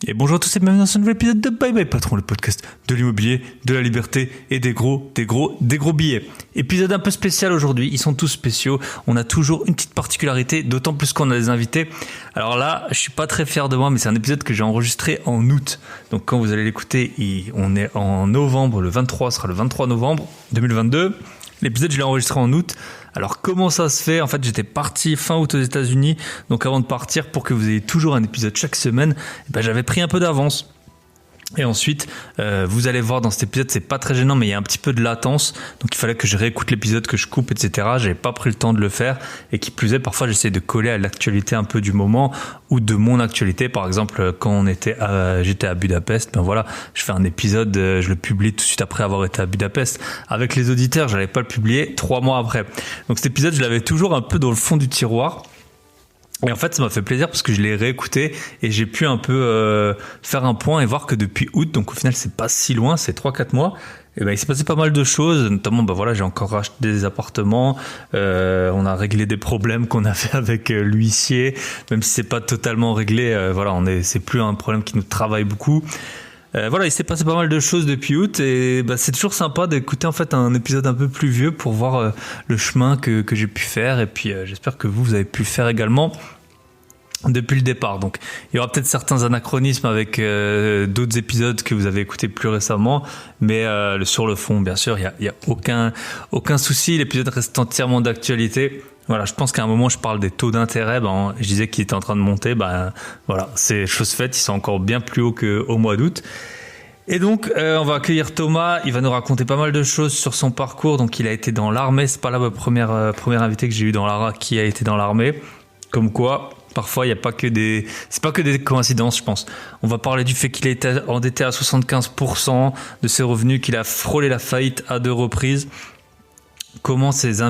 Et bonjour à tous et bienvenue dans ce nouvel épisode de Bye Bye Patron, le podcast de l'immobilier, de la liberté et des gros billets. Épisode un peu spécial aujourd'hui, ils sont tous spéciaux. On a toujours une petite particularité, d'autant plus qu'on a des invités. Alors là, je suis pas très fier de moi, mais c'est un épisode que j'ai enregistré en août. Donc quand vous allez l'écouter, on est en novembre, le 23 sera le 23 novembre 2022. L'épisode, je l'ai enregistré en août. Alors, comment ça se fait ? En fait, j'étais parti fin août aux États-Unis. Donc, avant de partir, pour que vous ayez toujours un épisode chaque semaine, j'avais pris un peu d'avance. Et ensuite, vous allez voir dans cet épisode, c'est pas très gênant, mais il y a un petit peu de latence. Donc, il fallait que je réécoute l'épisode, que je coupe, etc. J'avais pas pris le temps de le faire. Et qui plus est, parfois, j'essaie de coller à l'actualité un peu du moment ou de mon actualité. Par exemple, quand j'étais à Budapest, je fais un épisode, je le publie tout de suite après avoir été à Budapest. Avec les auditeurs, j'allais pas le publier 3 mois après. Donc, cet épisode, je l'avais toujours un peu dans le fond du tiroir. Et en fait, ça m'a fait plaisir parce que je l'ai réécouté et j'ai pu un peu faire un point et voir que depuis août, donc au final, c'est pas si loin, c'est 3-4 mois, et il s'est passé pas mal de choses, notamment, j'ai encore racheté des appartements, on a réglé des problèmes qu'on avait avec l'huissier, même si c'est pas totalement réglé, c'est plus un problème qui nous travaille beaucoup. Il s'est passé pas mal de choses depuis août et c'est toujours sympa d'écouter en fait un épisode un peu plus vieux pour voir le chemin que j'ai pu faire et puis j'espère que vous avez pu le faire également depuis le départ. Donc il y aura peut-être certains anachronismes avec d'autres épisodes que vous avez écoutés plus récemment, mais sur le fond bien sûr il y a aucun souci, l'épisode reste entièrement d'actualité. Voilà, je pense qu'à un moment je parle des taux d'intérêt, je disais qu'ils étaient en train de monter, c'est chose faite, ils sont encore bien plus hauts qu'au mois d'août. Et donc on va accueillir Thomas, il va nous raconter pas mal de choses sur son parcours. Donc il a été dans l'armée, c'est pas la première invité que j'ai eu qui a été dans l'armée. Comme quoi, parfois il y a pas que des coïncidences, je pense. On va parler du fait qu'il a été endetté à 75% de ses revenus, qu'il a frôlé la faillite à 2 reprises. Comment ses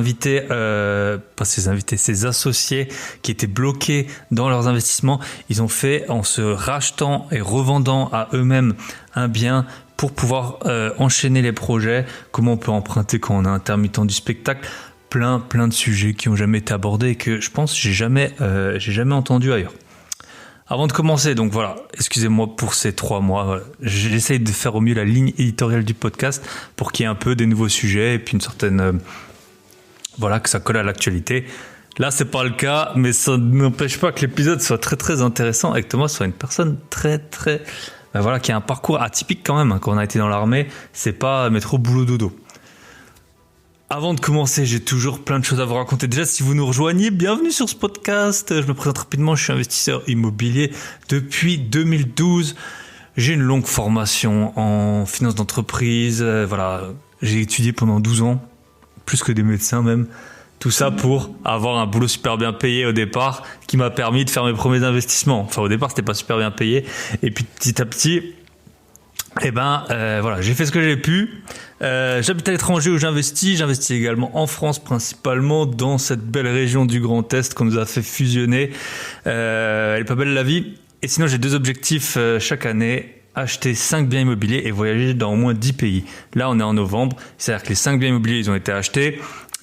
associés qui étaient bloqués dans leurs investissements, ils ont fait en se rachetant et revendant à eux-mêmes un bien pour pouvoir enchaîner les projets. Comment on peut emprunter quand on est intermittent du spectacle. Plein de sujets qui n'ont jamais été abordés et que je pense j'ai jamais entendu ailleurs. Avant de commencer, donc voilà, excusez-moi pour ces 3 mois. J'essaye de faire au mieux la ligne éditoriale du podcast pour qu'il y ait un peu des nouveaux sujets et puis une certaine... que ça colle à l'actualité. Là, c'est pas le cas, mais ça n'empêche pas que l'épisode soit très très intéressant et que Thomas soit une personne très très... qui a un parcours atypique quand même. Quand on a été dans l'armée, c'est pas mettre au boulot dodo. Avant de commencer, j'ai toujours plein de choses à vous raconter. Déjà, si vous nous rejoignez, bienvenue sur ce podcast. Je me présente rapidement, je suis investisseur immobilier depuis 2012. J'ai une longue formation en finance d'entreprise. J'ai étudié pendant 12 ans, plus que des médecins même. Tout ça pour avoir un boulot super bien payé au départ, qui m'a permis de faire mes premiers investissements. Enfin, au départ, c'était pas super bien payé. Et puis, petit à petit... j'ai fait ce que j'ai pu. J'habite à l'étranger où j'investis également en France, principalement dans cette belle région du Grand Est qu'on nous a fait fusionner. Elle est pas belle la vie. Et sinon, j'ai 2 objectifs chaque année: acheter 5 biens immobiliers et voyager dans au moins 10 pays. Là, on est en novembre, c'est-à-dire que les 5 biens immobiliers, ils ont été achetés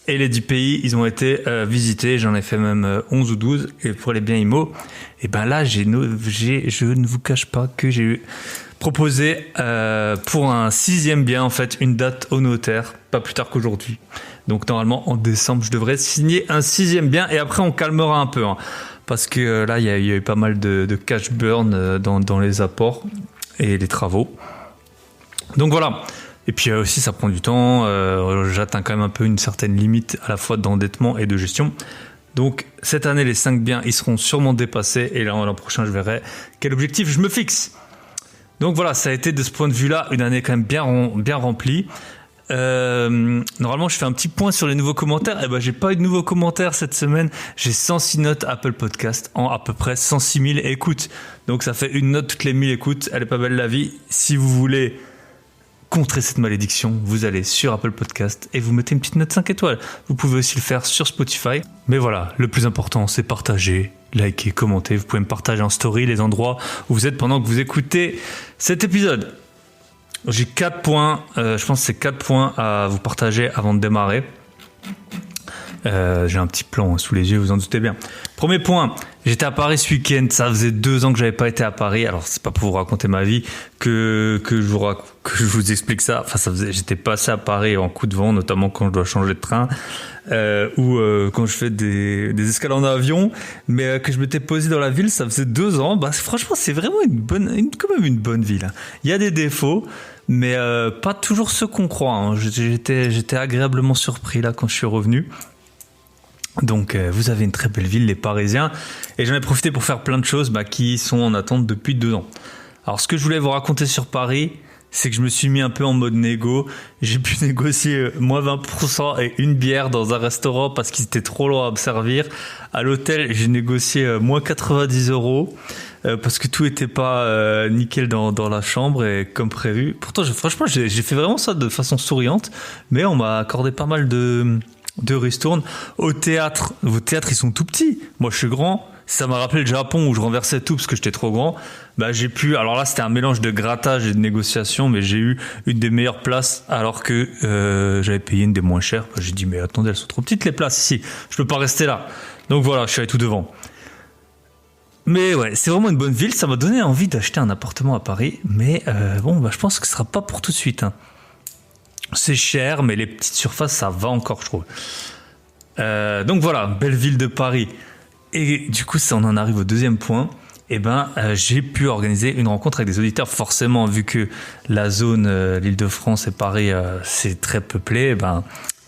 et les 10 pays, ils ont été visités. J'en ai fait même 11 ou 12. Et pour les biens immo, là, je ne vous cache pas que j'ai proposé pour un 6e bien, en fait, une date au notaire, pas plus tard qu'aujourd'hui. Donc normalement, en décembre, je devrais signer un 6e bien et après, on calmera un peu. Parce que là, il y a eu pas mal de cash burn dans les apports et les travaux. Donc voilà. Et puis aussi, ça prend du temps. J'atteins quand même un peu une certaine limite à la fois d'endettement et de gestion. Donc cette année, les 5 biens, ils seront sûrement dépassés. Et l'an prochain, je verrai quel objectif je me fixe. Donc voilà, ça a été de ce point de vue-là une année quand même bien remplie. Normalement, je fais un petit point sur les nouveaux commentaires. J'ai pas eu de nouveaux commentaires cette semaine. J'ai 106 notes Apple Podcast en à peu près 106 000 écoutes. Donc ça fait une note toutes les 1000 écoutes. Elle est pas belle la vie. Si vous voulez contrer cette malédiction, vous allez sur Apple Podcast et vous mettez une petite note 5 étoiles. Vous pouvez aussi le faire sur Spotify. Mais voilà, le plus important, c'est partager, liker, commenter. Vous pouvez me partager en story les endroits où vous êtes pendant que vous écoutez cet épisode. J'ai 4 points, je pense que c'est 4 points à vous partager avant de démarrer. J'ai un petit plan sous les yeux, vous en doutez bien. Premier point, j'étais à Paris ce week-end. Ça faisait 2 ans que j'avais pas été à Paris. Alors c'est pas pour vous raconter ma vie que je vous explique ça. Enfin, j'étais passé à Paris en coup de vent, notamment quand je dois changer de train ou quand je fais des escales en avion. Mais que je m'étais posé dans la ville, ça faisait 2 ans. Bah franchement, c'est vraiment quand même une bonne ville. Il y a des défauts, mais pas toujours ceux qu'on croit. Hein. J'étais agréablement surpris là quand je suis revenu. Donc vous avez une très belle ville, les Parisiens, et j'en ai profité pour faire plein de choses qui sont en attente depuis 2 ans. Alors ce que je voulais vous raconter sur Paris, c'est que je me suis mis un peu en mode négo. J'ai pu négocier moins 20% et une bière dans un restaurant parce qu'ils étaient trop loin à me servir. À l'hôtel, j'ai négocié moins 90 € parce que tout était pas nickel dans la chambre et comme prévu. Pourtant, franchement, j'ai fait vraiment ça de façon souriante, mais on m'a accordé pas mal de ristournes. Au théâtre, vos théâtres ils sont tout petits. Moi je suis grand. Ça m'a rappelé le Japon où je renversais tout parce que j'étais trop grand. J'ai pu. Alors là c'était un mélange de grattage et de négociation, mais j'ai eu une des meilleures places alors que j'avais payé une des moins chères. J'ai dit mais attendez, elles sont trop petites les places ici. Je peux pas rester là. Donc voilà, je suis allé tout devant. Mais ouais, c'est vraiment une bonne ville. Ça m'a donné envie d'acheter un appartement à Paris. Mais je pense que ce sera pas pour tout de suite. Hein. C'est cher, mais les petites surfaces, ça va encore, je trouve. Donc voilà, belle ville de Paris. Et du coup, on en arrive au deuxième point. J'ai pu organiser une rencontre avec des auditeurs. Forcément, vu que la zone, l'Île-de-France et Paris, c'est très peuplé,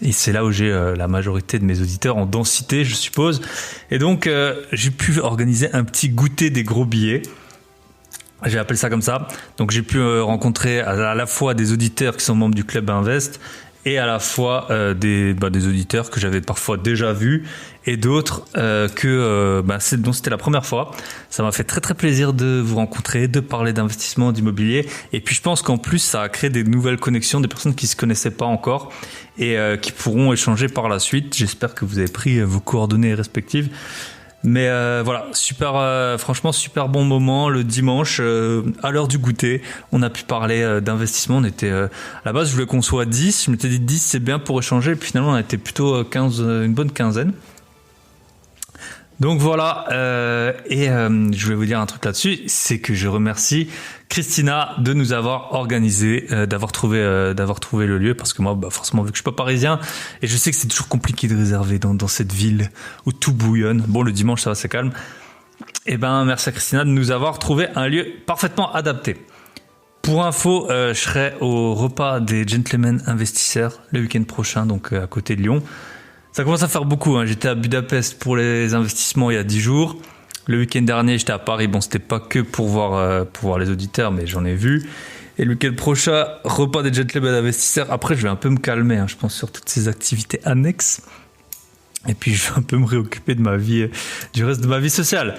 et c'est là où j'ai la majorité de mes auditeurs en densité, je suppose. Et donc, j'ai pu organiser un petit goûter des gros billets. J'ai appelé ça comme ça. Donc j'ai pu rencontrer à la fois des auditeurs qui sont membres du Club Invest et à la fois des auditeurs que j'avais parfois déjà vus et d'autres dont c'était la première fois. Ça m'a fait très très plaisir de vous rencontrer, de parler d'investissement, d'immobilier. Et puis je pense qu'en plus ça a créé des nouvelles connexions, des personnes qui se connaissaient pas encore et qui pourront échanger par la suite. J'espère que vous avez pris vos coordonnées respectives. Mais voilà, franchement super bon moment le dimanche à l'heure du goûter. On a pu parler d'investissement. On était à la base, je voulais qu'on soit 10. Je m'étais dit 10 c'est bien pour échanger. Et puis finalement on a été plutôt 15, une bonne quinzaine. Donc voilà, je voulais vous dire un truc là-dessus, c'est que je remercie Christina de nous avoir organisé, d'avoir trouvé le lieu, parce que moi, forcément, vu que je suis pas parisien, et je sais que c'est toujours compliqué de réserver dans cette ville où tout bouillonne. Bon, le dimanche, ça va, c'est calme. Merci à Christina de nous avoir trouvé un lieu parfaitement adapté. Pour info, je serai au repas des Gentlemen Investisseurs le week-end prochain, donc à côté de Lyon. Ça commence à faire beaucoup. Hein. J'étais à Budapest pour les investissements il y a 10 jours. Le week-end dernier, j'étais à Paris. Bon, c'était pas que pour voir les auditeurs, mais j'en ai vu. Et le week-end prochain, repas des Gentlemen Investisseurs. Après, je vais un peu me calmer, je pense, sur toutes ces activités annexes. Et puis, je vais un peu me réoccuper de ma vie, du reste de ma vie sociale.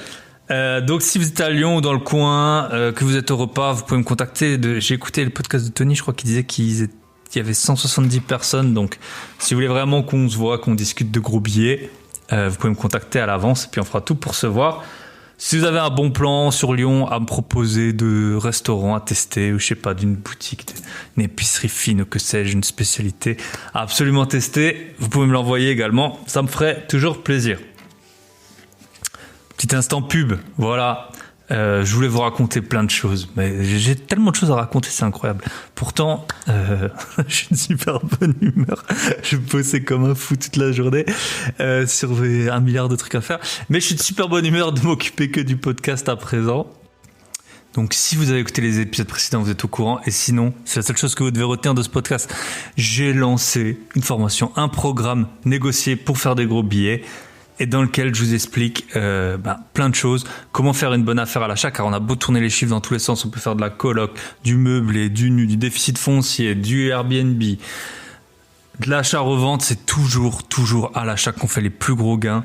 Donc, si vous êtes à Lyon ou dans le coin, que vous êtes au repas, vous pouvez me contacter. J'ai écouté le podcast de Tony, je crois qu'il disait qu'il y avait 170 personnes, donc si vous voulez vraiment qu'on se voit, qu'on discute de gros billets, vous pouvez me contacter à l'avance et puis on fera tout pour se voir. Si vous avez un bon plan sur Lyon à me proposer, de restaurants à tester, ou je sais pas, d'une boutique, d'une épicerie fine ou que sais-je, une spécialité à absolument tester, vous pouvez me l'envoyer également, ça me ferait toujours plaisir. Petit instant pub, voilà. Je voulais vous raconter plein de choses, mais j'ai tellement de choses à raconter, c'est incroyable. Pourtant, j'ai une super bonne humeur. Je bossais comme un fou toute la journée sur 1 milliard de trucs à faire. Mais je suis de super bonne humeur de m'occuper que du podcast à présent. Donc si vous avez écouté les épisodes précédents, vous êtes au courant. Et sinon, c'est la seule chose que vous devez retenir de ce podcast. J'ai lancé une formation, un programme négocié pour faire des gros billets, et dans lequel je vous explique plein de choses, comment faire une bonne affaire à l'achat, car on a beau tourner les chiffres dans tous les sens, on peut faire de la coloc, du meublé, du nu, du déficit foncier, du Airbnb, de l'achat-revente, c'est toujours à l'achat qu'on fait les plus gros gains.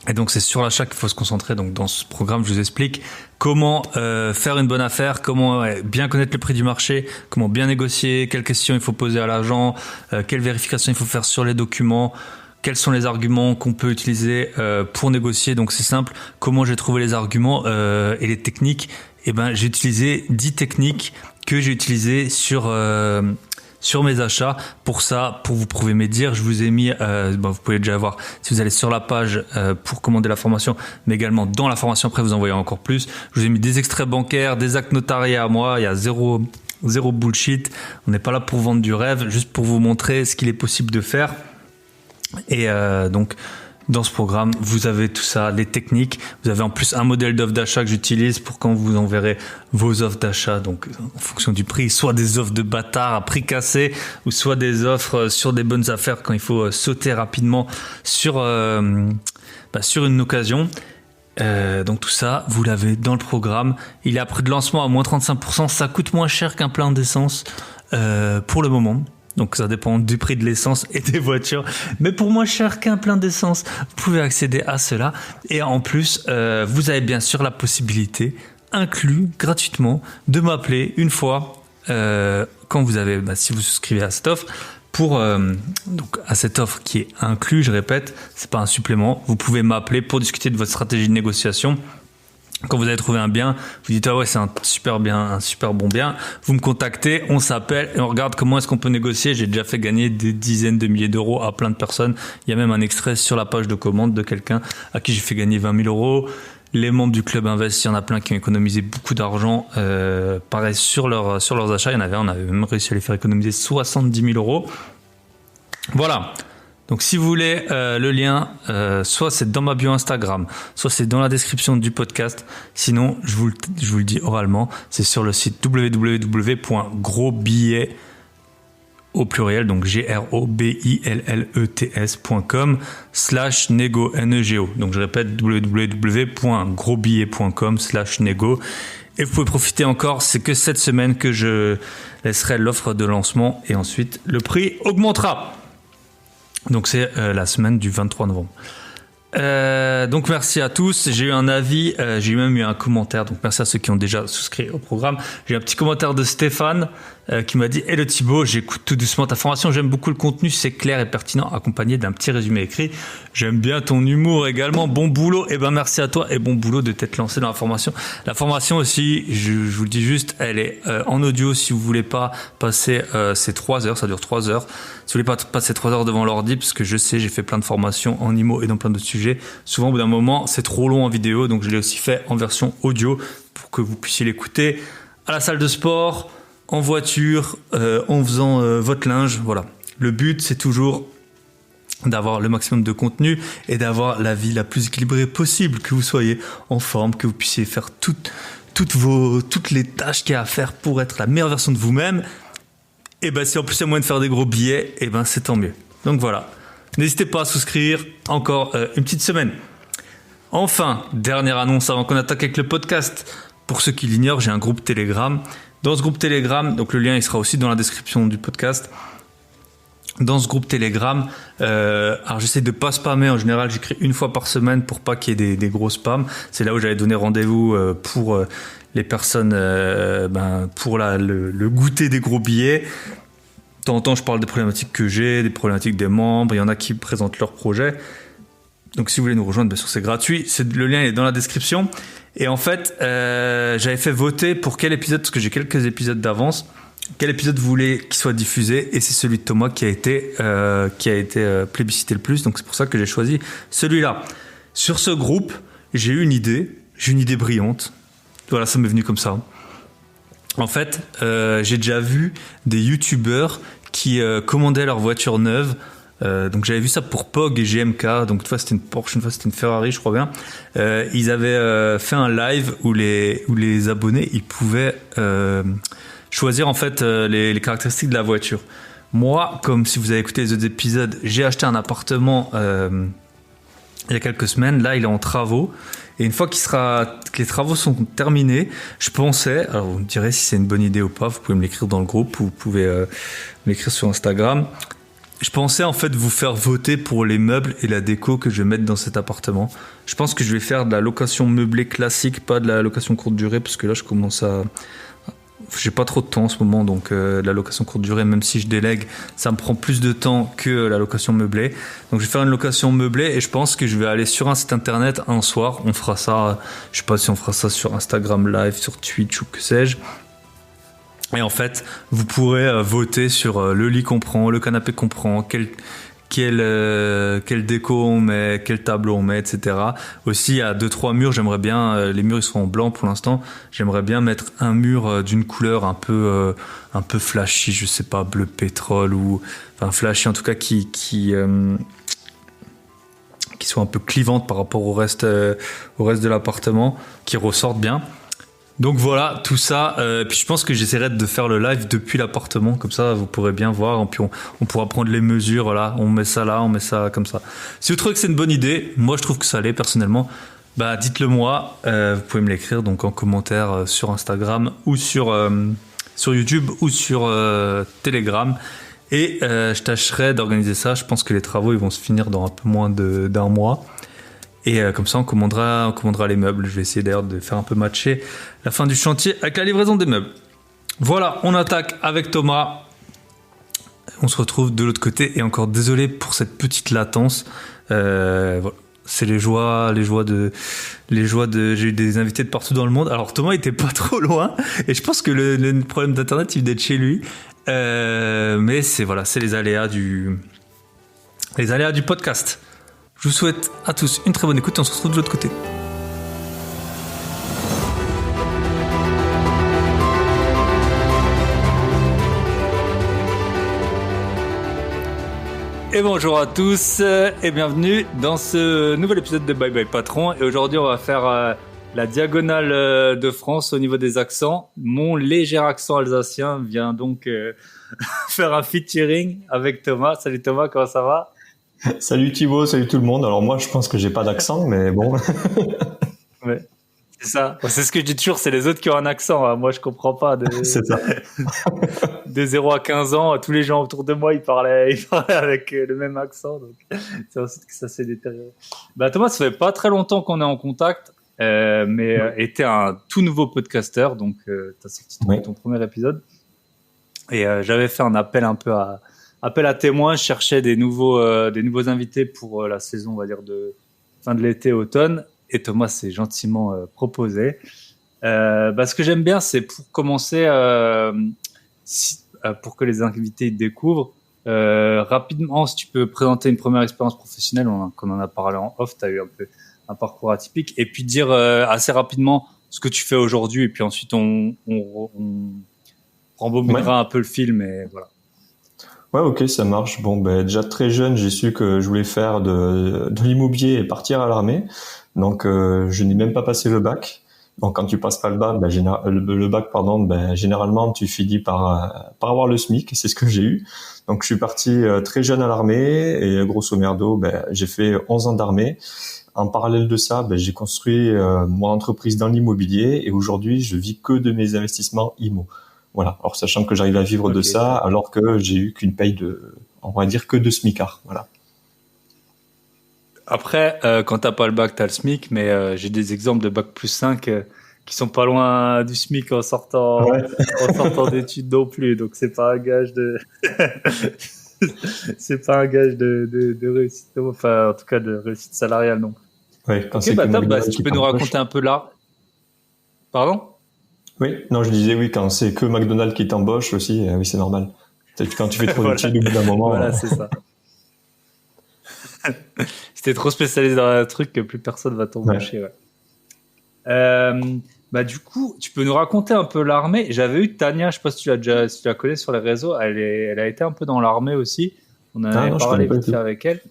Et donc c'est sur l'achat qu'il faut se concentrer. Donc dans ce programme, je vous explique comment faire une bonne affaire, comment bien connaître le prix du marché, comment bien négocier, quelles questions il faut poser à l'agent, quelles vérifications il faut faire sur les documents, quels sont les arguments qu'on peut utiliser pour négocier. Donc c'est simple, comment j'ai trouvé les arguments et les techniques. J'ai utilisé 10 techniques que j'ai utilisées sur sur mes achats. Pour ça, pour vous prouver mes dires, je vous ai mis, vous pouvez déjà voir si vous allez sur la page pour commander la formation, mais également dans la formation après vous en voyez encore plus. Je vous ai mis des extraits bancaires, des actes notariés à moi, il y a zéro bullshit. On n'est pas là pour vendre du rêve, juste pour vous montrer ce qu'il est possible de faire. Et donc dans ce programme, vous avez tout ça, les techniques. Vous avez en plus un modèle d'offre d'achat que j'utilise pour quand vous enverrez vos offres d'achat. Donc, en fonction du prix, soit des offres de bâtard à prix cassé, ou soit des offres sur des bonnes affaires quand il faut sauter rapidement sur une occasion. Donc tout ça, vous l'avez dans le programme. Il est à prix de lancement à moins 35%. Ça coûte moins cher qu'un plein d'essence pour le moment. Donc ça dépend du prix de l'essence et des voitures. Mais pour moins cher qu'un plein d'essence, vous pouvez accéder à cela. Et en plus, vous avez bien sûr la possibilité, inclus gratuitement, de m'appeler une fois quand vous avez, si vous souscrivez à cette offre. Donc à cette offre qui est inclus, je répète, c'est pas un supplément. Vous pouvez m'appeler pour discuter de votre stratégie de négociation. Quand vous avez trouvé un bien, vous dites ah ouais c'est un super bon bien, vous me contactez, on s'appelle et on regarde comment est-ce qu'on peut négocier. J'ai déjà fait gagner des dizaines de milliers d'euros à plein de personnes. Il y a même un extrait sur la page de commande de quelqu'un à qui j'ai fait gagner 20 000 euros. Les membres du club Invest, il y en a plein qui ont économisé beaucoup d'argent. Pareil sur leurs achats, il y en avait, on avait même réussi à les faire économiser 70 000 euros. Voilà. Donc si vous voulez le lien, soit c'est dans ma bio Instagram, soit c'est dans la description du podcast. Sinon, je vous le dis oralement, c'est sur le site www.grosbillets au pluriel, donc grobillets.com/nego, N-E-G-O. Donc je répète, www.grosbillets.com/nego. Et vous pouvez profiter encore, c'est que cette semaine que je laisserai l'offre de lancement et ensuite le prix augmentera. Donc c'est la semaine du 23 novembre. Donc merci à tous. J'ai eu un avis, j'ai même eu un commentaire. Donc merci à ceux qui ont déjà souscrit au programme. J'ai eu un petit commentaire de Stéphane qui m'a dit « Hello Thibaut, j'écoute tout doucement ta formation. J'aime beaucoup le contenu, c'est clair et pertinent, accompagné d'un petit résumé écrit. J'aime bien ton humour également. Bon boulot. » Eh ben merci à toi et bon boulot de t'être lancé dans la formation. La formation aussi, je vous le dis juste, elle est en audio si vous voulez pas passer ces 3 heures. Ça dure 3 heures. Si vous voulez pas passer 3 heures devant l'ordi, parce que je sais, j'ai fait plein de formations en IMO et dans plein d'autres sujets. Souvent, au bout d'un moment, c'est trop long en vidéo, donc je l'ai aussi fait en version audio pour que vous puissiez l'écouter à la salle de sport, en voiture, en faisant votre linge. Voilà. Le but, c'est toujours d'avoir le maximum de contenu et d'avoir la vie la plus équilibrée possible, que vous soyez en forme, que vous puissiez faire toutes les tâches qu'il y a à faire pour être la meilleure version de vous-même. Et ben si en plus il y a moyen de faire des gros billets, et ben c'est tant mieux. Donc voilà. N'hésitez pas à souscrire encore une petite semaine. Enfin, dernière annonce avant qu'on attaque avec le podcast. Pour ceux qui l'ignorent, j'ai un groupe Telegram. Dans ce groupe Telegram, donc le lien il sera aussi dans la description du podcast. Dans ce groupe Telegram, alors j'essaie de pas spammer. En général, j'écris une fois par semaine pour pas qu'il y ait des gros spams. C'est là où j'avais donné rendez-vous pour les personnes, pour le goûter des gros billets. De temps en temps, je parle des problématiques que j'ai, des problématiques des membres. Il y en a qui présentent leurs projets. Donc, si vous voulez nous rejoindre, bien sûr, c'est gratuit. Le lien est dans la description. Et en fait, j'avais fait voter pour quel épisode, parce que j'ai quelques épisodes d'avance, quel épisode vous voulez qu'il soit diffusé. Et c'est celui de Thomas qui a été plébiscité le plus. Donc, c'est pour ça que j'ai choisi celui-là. Sur ce groupe, j'ai eu une idée. J'ai une idée brillante. Voilà, ça m'est venu comme ça. En fait, j'ai déjà vu des youtubeurs qui commandaient leur voiture neuve. Donc j'avais vu ça pour Pog et GMK. Donc une fois c'était une Porsche, une fois c'était une Ferrari, je crois bien. Ils avaient fait un live où les abonnés ils pouvaient choisir en fait les caractéristiques de la voiture. Moi, comme si vous avez écouté les autres épisodes, j'ai acheté un appartement il y a quelques semaines. Là, il est en travaux. Et une fois que les travaux sont terminés, je pensais, alors vous me direz si c'est une bonne idée ou pas, vous pouvez me l'écrire dans le groupe ou vous pouvez m'écrire sur Instagram. Je pensais en fait vous faire voter pour les meubles et la déco que je vais mettre dans cet appartement. Je pense que je vais faire de la location meublée classique, pas de la location courte durée, parce que là je commence à... J'ai pas trop de temps en ce moment, donc la location courte durée, même si je délègue, ça me prend plus de temps que la location meublée. Donc je vais faire une location meublée et je pense que je vais aller sur un site internet un soir. On fera ça, je sais pas si on fera ça sur Instagram Live, sur Twitch ou que sais-je. Et en fait, vous pourrez voter sur le lit qu'on prend, le canapé qu'on prend, quelle déco on met, quel tableau on met, etc. Aussi, il y a 2-3 murs, j'aimerais bien, les murs ils sont en blanc pour l'instant, j'aimerais bien mettre un mur d'une couleur un peu flashy, je sais pas, bleu pétrole ou enfin flashy en tout cas qui soit un peu clivante par rapport au reste de l'appartement, qui ressorte bien. Donc voilà, tout ça. Puis je pense que j'essaierai de faire le live depuis l'appartement, comme ça vous pourrez bien voir. Et puis on pourra prendre les mesures. Voilà, on met ça là, on met ça comme ça. Si vous trouvez que c'est une bonne idée, moi je trouve que ça l'est personnellement. Bah dites-le moi. Vous pouvez me l'écrire donc en commentaire sur Instagram ou sur YouTube ou sur Telegram. Et je tâcherai d'organiser ça. Je pense que les travaux ils vont se finir dans un peu moins d'un mois. Et comme ça, on commandera les meubles. Je vais essayer d'ailleurs de faire un peu matcher la fin du chantier avec la livraison des meubles. Voilà, on attaque avec Thomas. On se retrouve de l'autre côté. Et encore désolé pour cette petite latence. Voilà. C'est les joies de. J'ai eu des invités de partout dans le monde. Alors Thomas était pas trop loin. Et je pense que le problème d'internet, il venait de chez lui. Mais c'est les aléas du podcast. Je vous souhaite à tous une très bonne écoute et on se retrouve de l'autre côté. Et bonjour à tous et bienvenue dans ce nouvel épisode de Bye Bye Patron. Et aujourd'hui, on va faire la diagonale de France au niveau des accents. Mon léger accent alsacien vient donc faire un featuring avec Thomas. Salut Thomas, comment ça va ? Salut Thibaut, salut tout le monde. Alors moi je pense que j'ai pas d'accent, mais bon. Ouais, c'est ça. C'est ce que je dis toujours, c'est les autres qui ont un accent. Moi je comprends pas. C'est ça. De 0 à 15 ans, tous les gens autour de moi ils parlaient avec le même accent. Donc c'est ensuite que ça s'est détérioré. Bah Thomas, ça fait pas très longtemps qu'on est en contact, mais t'es un tout nouveau podcasteur, donc t'as sorti ton premier épisode. Et j'avais fait un appel un peu appel à témoins, je cherchais des nouveaux invités pour la saison, on va dire, de fin de l'été, automne. Et Thomas s'est gentiment proposé. Ce que j'aime bien, c'est pour commencer, pour que les invités te découvrent, rapidement, si tu peux présenter une première expérience professionnelle, qu'on en a parlé en off, tu as eu un peu un parcours atypique, et puis dire assez rapidement ce que tu fais aujourd'hui, et puis ensuite on rembobinera un peu le film, et voilà. Ouais, ok, ça marche. Bon, déjà très jeune, j'ai su que je voulais faire de l'immobilier et partir à l'armée. Donc, je n'ai même pas passé le bac. Donc, quand tu passes pas le bac, généralement, tu finis par avoir le SMIC. C'est ce que j'ai eu. Donc, je suis parti très jeune à l'armée et grosso merdo, j'ai fait 11 ans d'armée. En parallèle de ça, j'ai construit mon entreprise dans l'immobilier et aujourd'hui, je vis que de mes investissements IMO. Voilà. Alors, sachant que j'arrive à vivre de ça, alors que j'ai eu qu'une paye on va dire que de smicard. Voilà. Après, quand t'as pas le bac, t'as le SMIC, mais j'ai des exemples de bac plus 5 qui sont pas loin du SMIC en sortant d'études non plus. Donc, c'est pas un gage de, c'est pas un gage de réussite, enfin, en tout cas, de réussite salariale, non. Ouais, quand si tu peux nous raconter un peu là. Pardon? Oui, non, je disais oui, quand c'est que McDonald's qui t'embauche aussi, oui, c'est normal. Quand tu fais trop d'études au bout d'un moment. Voilà, c'est ça. Si t'es trop spécialisé dans un truc, que plus personne va t'embaucher. Ouais. Du coup, tu peux nous raconter un peu l'armée. J'avais eu Tania, je sais pas si tu la connais sur les réseaux. Elle a été un peu dans l'armée aussi. On en avait parlé vite fait avec elle.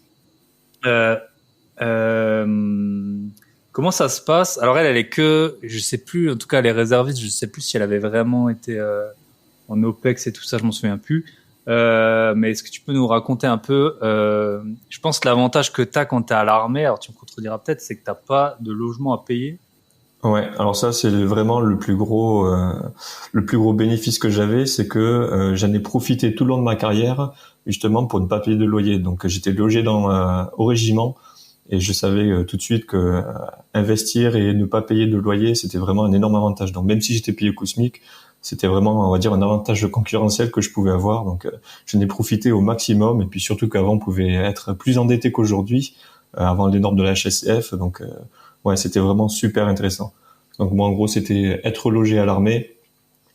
Comment ça se passe? Alors elle est que, je sais plus, en tout cas elle est réserviste, je sais plus si elle avait vraiment été en OPEX et tout ça, je m'en souviens plus. Mais est-ce que tu peux nous raconter un peu, je pense que l'avantage que t'as quand t'es à l'armée, alors tu me contrediras peut-être, c'est que t'as pas de logement à payer. Ouais, alors ça c'est vraiment le plus gros bénéfice que j'avais, c'est que j'en ai profité tout le long de ma carrière justement pour ne pas payer de loyer. Donc j'étais logé au régiment. Et je savais tout de suite que investir et ne pas payer de loyer, c'était vraiment un énorme avantage. Donc même si j'étais payé au SMIC, c'était vraiment, on va dire, un avantage concurrentiel que je pouvais avoir. Donc j'en ai profité au maximum. Et puis surtout qu'avant, on pouvait être plus endetté qu'aujourd'hui, avant les normes de la HSF. Donc ouais, c'était vraiment super intéressant. Donc moi, en gros, c'était être logé à l'armée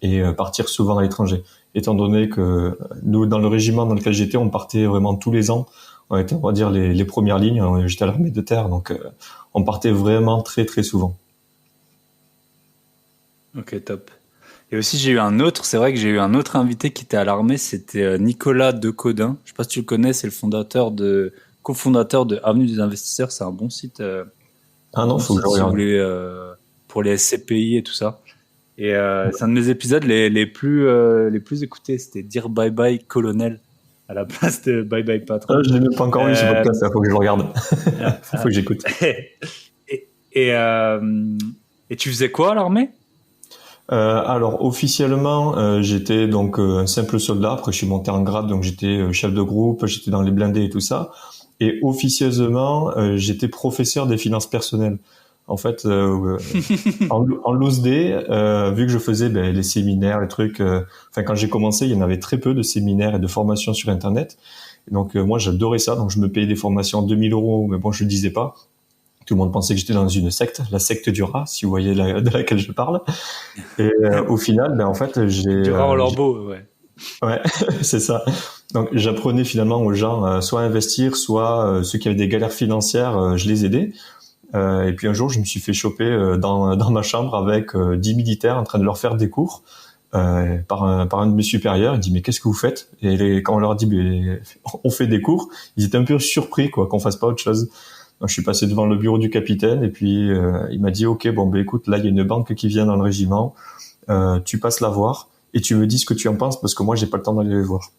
et partir souvent à l'étranger. Étant donné que nous, dans le régiment dans lequel j'étais, on partait vraiment tous les ans. On était, on va dire, les premières lignes. J'étais à l'armée de terre, donc on partait vraiment très très souvent. Ok, top. Et aussi, c'est vrai que j'ai eu un autre invité qui était à l'armée, c'était Nicolas Decaudin. Je sais pas si tu le connais, c'est le cofondateur de Avenue des Investisseurs. C'est un bon site. Ah non, faut que je regarde. Si vous voulez, pour les SCPI et tout ça. Et c'est un de mes épisodes les plus écoutés. C'était dire bye bye colonel à la place de bye bye patron. Ah, je l'ai même pas encore vu ce podcast, il faut que je le regarde. Faut que j'écoute. Et tu faisais quoi à l'armée? Alors officiellement, j'étais donc un simple soldat. Après, je suis monté en grade, donc j'étais chef de groupe, j'étais dans les blindés et tout ça. Et officieusement, j'étais professeur des finances personnelles. En fait, en LOSD, vu que je faisais les séminaires, les trucs. Enfin, quand j'ai commencé, il y en avait très peu de séminaires et de formations sur Internet. Et donc moi, j'adorais ça. Donc je me payais des formations à 2000 €, mais bon, je le disais pas. Tout le monde pensait que j'étais dans une secte, la secte du rat, si vous voyez de laquelle je parle. Et au final, en fait, j'ai... Du rat en lambeaux, ouais. Ouais, c'est ça. Donc j'apprenais finalement aux gens soit à investir, soit ceux qui avaient des galères financières, je les aidais. Et puis un jour, je me suis fait choper dans ma chambre avec 10 militaires en train de leur faire des cours par un de mes supérieurs. Il dit mais qu'est-ce que vous faites? Et quand on leur dit mais on fait des cours, ils étaient un peu surpris quoi qu'on fasse pas autre chose. Donc, je suis passé devant le bureau du capitaine et puis il m'a dit ok bon écoute là il y a une banque qui vient dans le régiment, tu passes la voir et tu me dis ce que tu en penses parce que moi j'ai pas le temps d'aller les voir.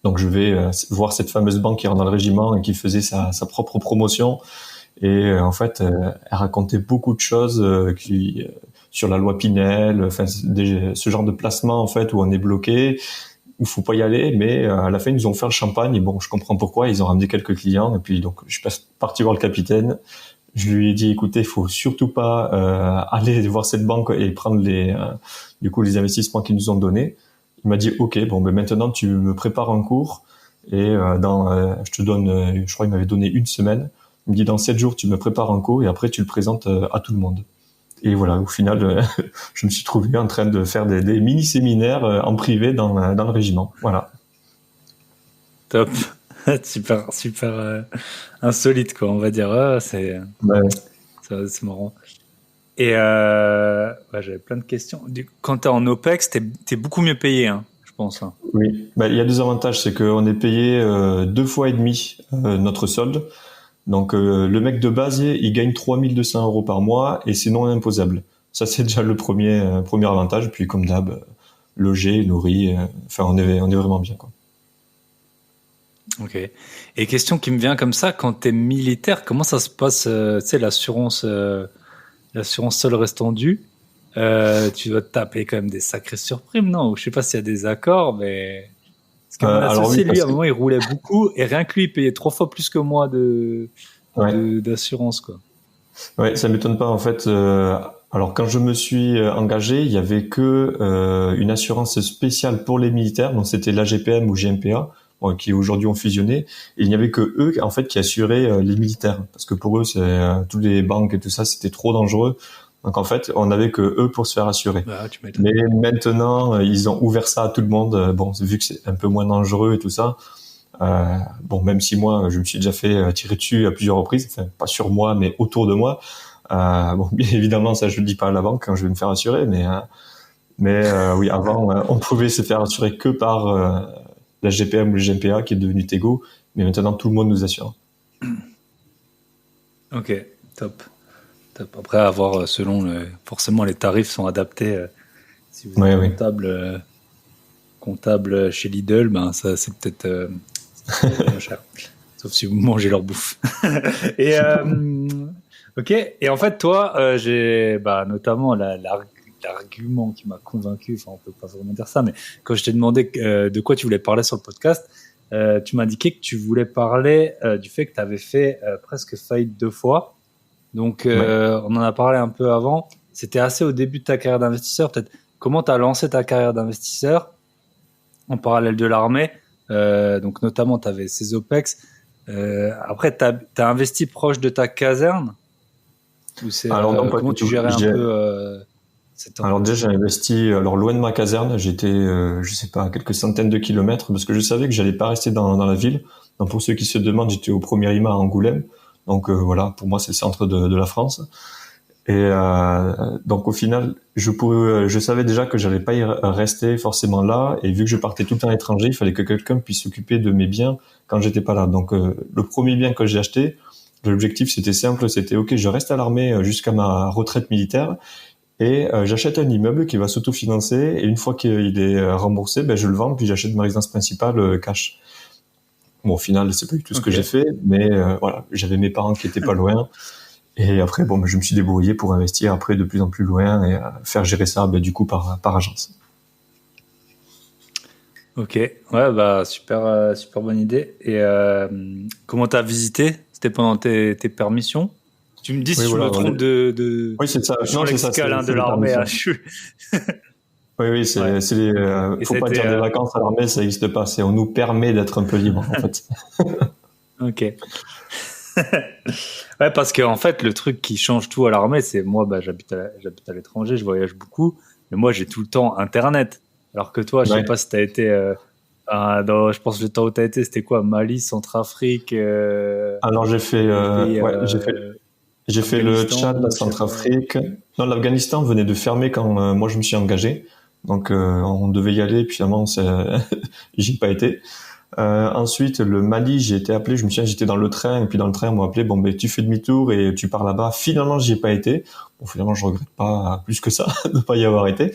Donc je vais voir cette fameuse banque qui rentre dans le régiment et qui faisait sa propre promotion et en fait elle racontait beaucoup de choses sur la loi Pinel, enfin ce genre de placement en fait où on est bloqué, où faut pas y aller, mais à la fin ils nous ont offert le champagne et bon je comprends pourquoi, ils ont ramené quelques clients et puis donc je suis parti voir le capitaine. Je lui ai dit écoutez, il faut surtout pas aller voir cette banque et prendre du coup les investissements qu'ils nous ont donnés. Il m'a dit ok bon maintenant tu me prépares un cours et je te donne je crois qu'il m'avait donné une semaine. Il me dit dans 7 jours tu me prépares un cours et après tu le présentes à tout le monde. Et voilà, au final, je me suis trouvé en train de faire des mini-séminaires en privé dans le régiment. Voilà. Top. super insolite, quoi, on va dire. C'est marrant. Et j'avais plein de questions. Quand t'es en OPEX, t'es beaucoup mieux payé, hein, je pense. Hein. Oui, il y a 2 avantages. C'est qu'on est payé 2 fois et demi notre solde. Donc le mec de base, il gagne 3200 € par mois et c'est non imposable. Ça c'est déjà le premier avantage. Puis comme d'hab, logé, nourri, on est vraiment bien quoi. Ok. Et question qui me vient comme ça, quand t'es militaire, comment ça se passe? Tu sais l'assurance sol restant dû. Tu dois te taper quand même des sacrées surprimes, non? Ou je sais pas s'il y a des accords, mais parce que mon associé, lui, à un moment, il roulait beaucoup et rien que lui, il payait 3 fois plus que moi d'assurance, quoi. Ouais, ça m'étonne pas en fait. Alors quand je me suis engagé, il y avait que une assurance spéciale pour les militaires, donc c'était l'AGPM ou GMPA, qui aujourd'hui ont fusionné. Et il n'y avait que eux en fait qui assuraient les militaires, parce que pour eux, tous les banques et tout ça, c'était trop dangereux. Donc en fait, on n'avait que eux pour se faire assurer. Ah, tu m'étonnes. Mais maintenant, ils ont ouvert ça à tout le monde. Bon, vu que c'est un peu moins dangereux et tout ça. Même si moi, je me suis déjà fait tirer dessus à plusieurs reprises, enfin pas sur moi, mais autour de moi. Bien évidemment, ça je le dis pas à la banque quand je vais me faire assurer, mais oui, avant, on pouvait se faire assurer que par la GPM ou le GMPA qui est devenu Tego, mais maintenant tout le monde nous assure. Ok, top. Après, à voir selon forcément les tarifs sont adaptés. Si vous êtes comptable chez Lidl, ça c'est peut-être moins cher. Sauf si vous mangez leur bouffe. Et ok. Et en fait, toi, j'ai notamment l'argument qui m'a convaincu. Enfin, on peut pas vraiment dire ça, mais quand je t'ai demandé de quoi tu voulais parler sur le podcast, tu m'as indiqué que tu voulais parler du fait que tu avais fait presque faillite 2 fois. Donc, on en a parlé un peu avant. C'était assez au début de ta carrière d'investisseur. Peut-être comment tu as lancé ta carrière d'investisseur en parallèle de l'armée. Donc, notamment, tu avais ces OPEX. Après, tu as investi proche de ta caserne ou comment tu gérais un peu C'est top. Alors déjà, j'ai investi loin de ma caserne. J'étais, je sais pas, à quelques centaines de kilomètres parce que je savais que j'allais pas rester dans la ville. Donc pour ceux qui se demandent, j'étais au premier IMA à Angoulême. Donc voilà, pour moi, c'est le centre de la France. Et donc au final, je savais déjà que j'allais pas rester forcément là. Et vu que je partais tout le temps à l'étranger, il fallait que quelqu'un puisse s'occuper de mes biens quand j'étais pas là. Donc le premier bien que j'ai acheté, l'objectif c'était simple, c'était ok, je reste à l'armée jusqu'à ma retraite militaire. Et j'achète un immeuble qui va s'autofinancer et une fois qu'il est remboursé, ben je le vends puis j'achète ma résidence principale cash. Bon, au final, c'est pas du tout ce que j'ai fait, mais voilà, j'avais mes parents qui étaient pas loin et après bon, ben, je me suis débrouillé pour investir après de plus en plus loin et faire gérer ça ben, du coup par agence. Ok, ouais, bah super bonne idée. Et comment t'as visité? C'était pendant tes permissions? Tu me dis si Oui, je voilà, me trompe de oui, c'est ça. champ Non, c'est ça. lexical C'est de les l'armée. permissions. Oui, c'est, Ouais. c'est les, Et faut ça a pas été, dire des vacances à l'armée, ça n'existe pas. C'est, on nous permet d'être un peu libre, en fait. Ok. Ouais, parce qu'en fait, le truc qui change tout à l'armée, c'est moi, bah, j'habite à l'étranger, je voyage beaucoup, mais moi, j'ai tout le temps Internet. Alors que toi, je sais Ouais. pas si t'as été, je pense que le temps où t'as été, c'était quoi? Mali, Centrafrique, Alors, les pays, j'ai fait le Tchad, Afghanistan, la je sais pas. Centrafrique. Non, l'Afghanistan venait de fermer quand moi je me suis engagé. Donc, on devait y aller, puis finalement, j'y ai pas été. Ensuite, le Mali, j'ai été appelé, je me souviens, j'étais dans le train, et puis dans le train, on m'a appelé, bon, ben, tu fais demi-tour et tu pars là-bas. Finalement, j'y ai pas été. Bon, finalement, je regrette pas plus que ça de pas y avoir été.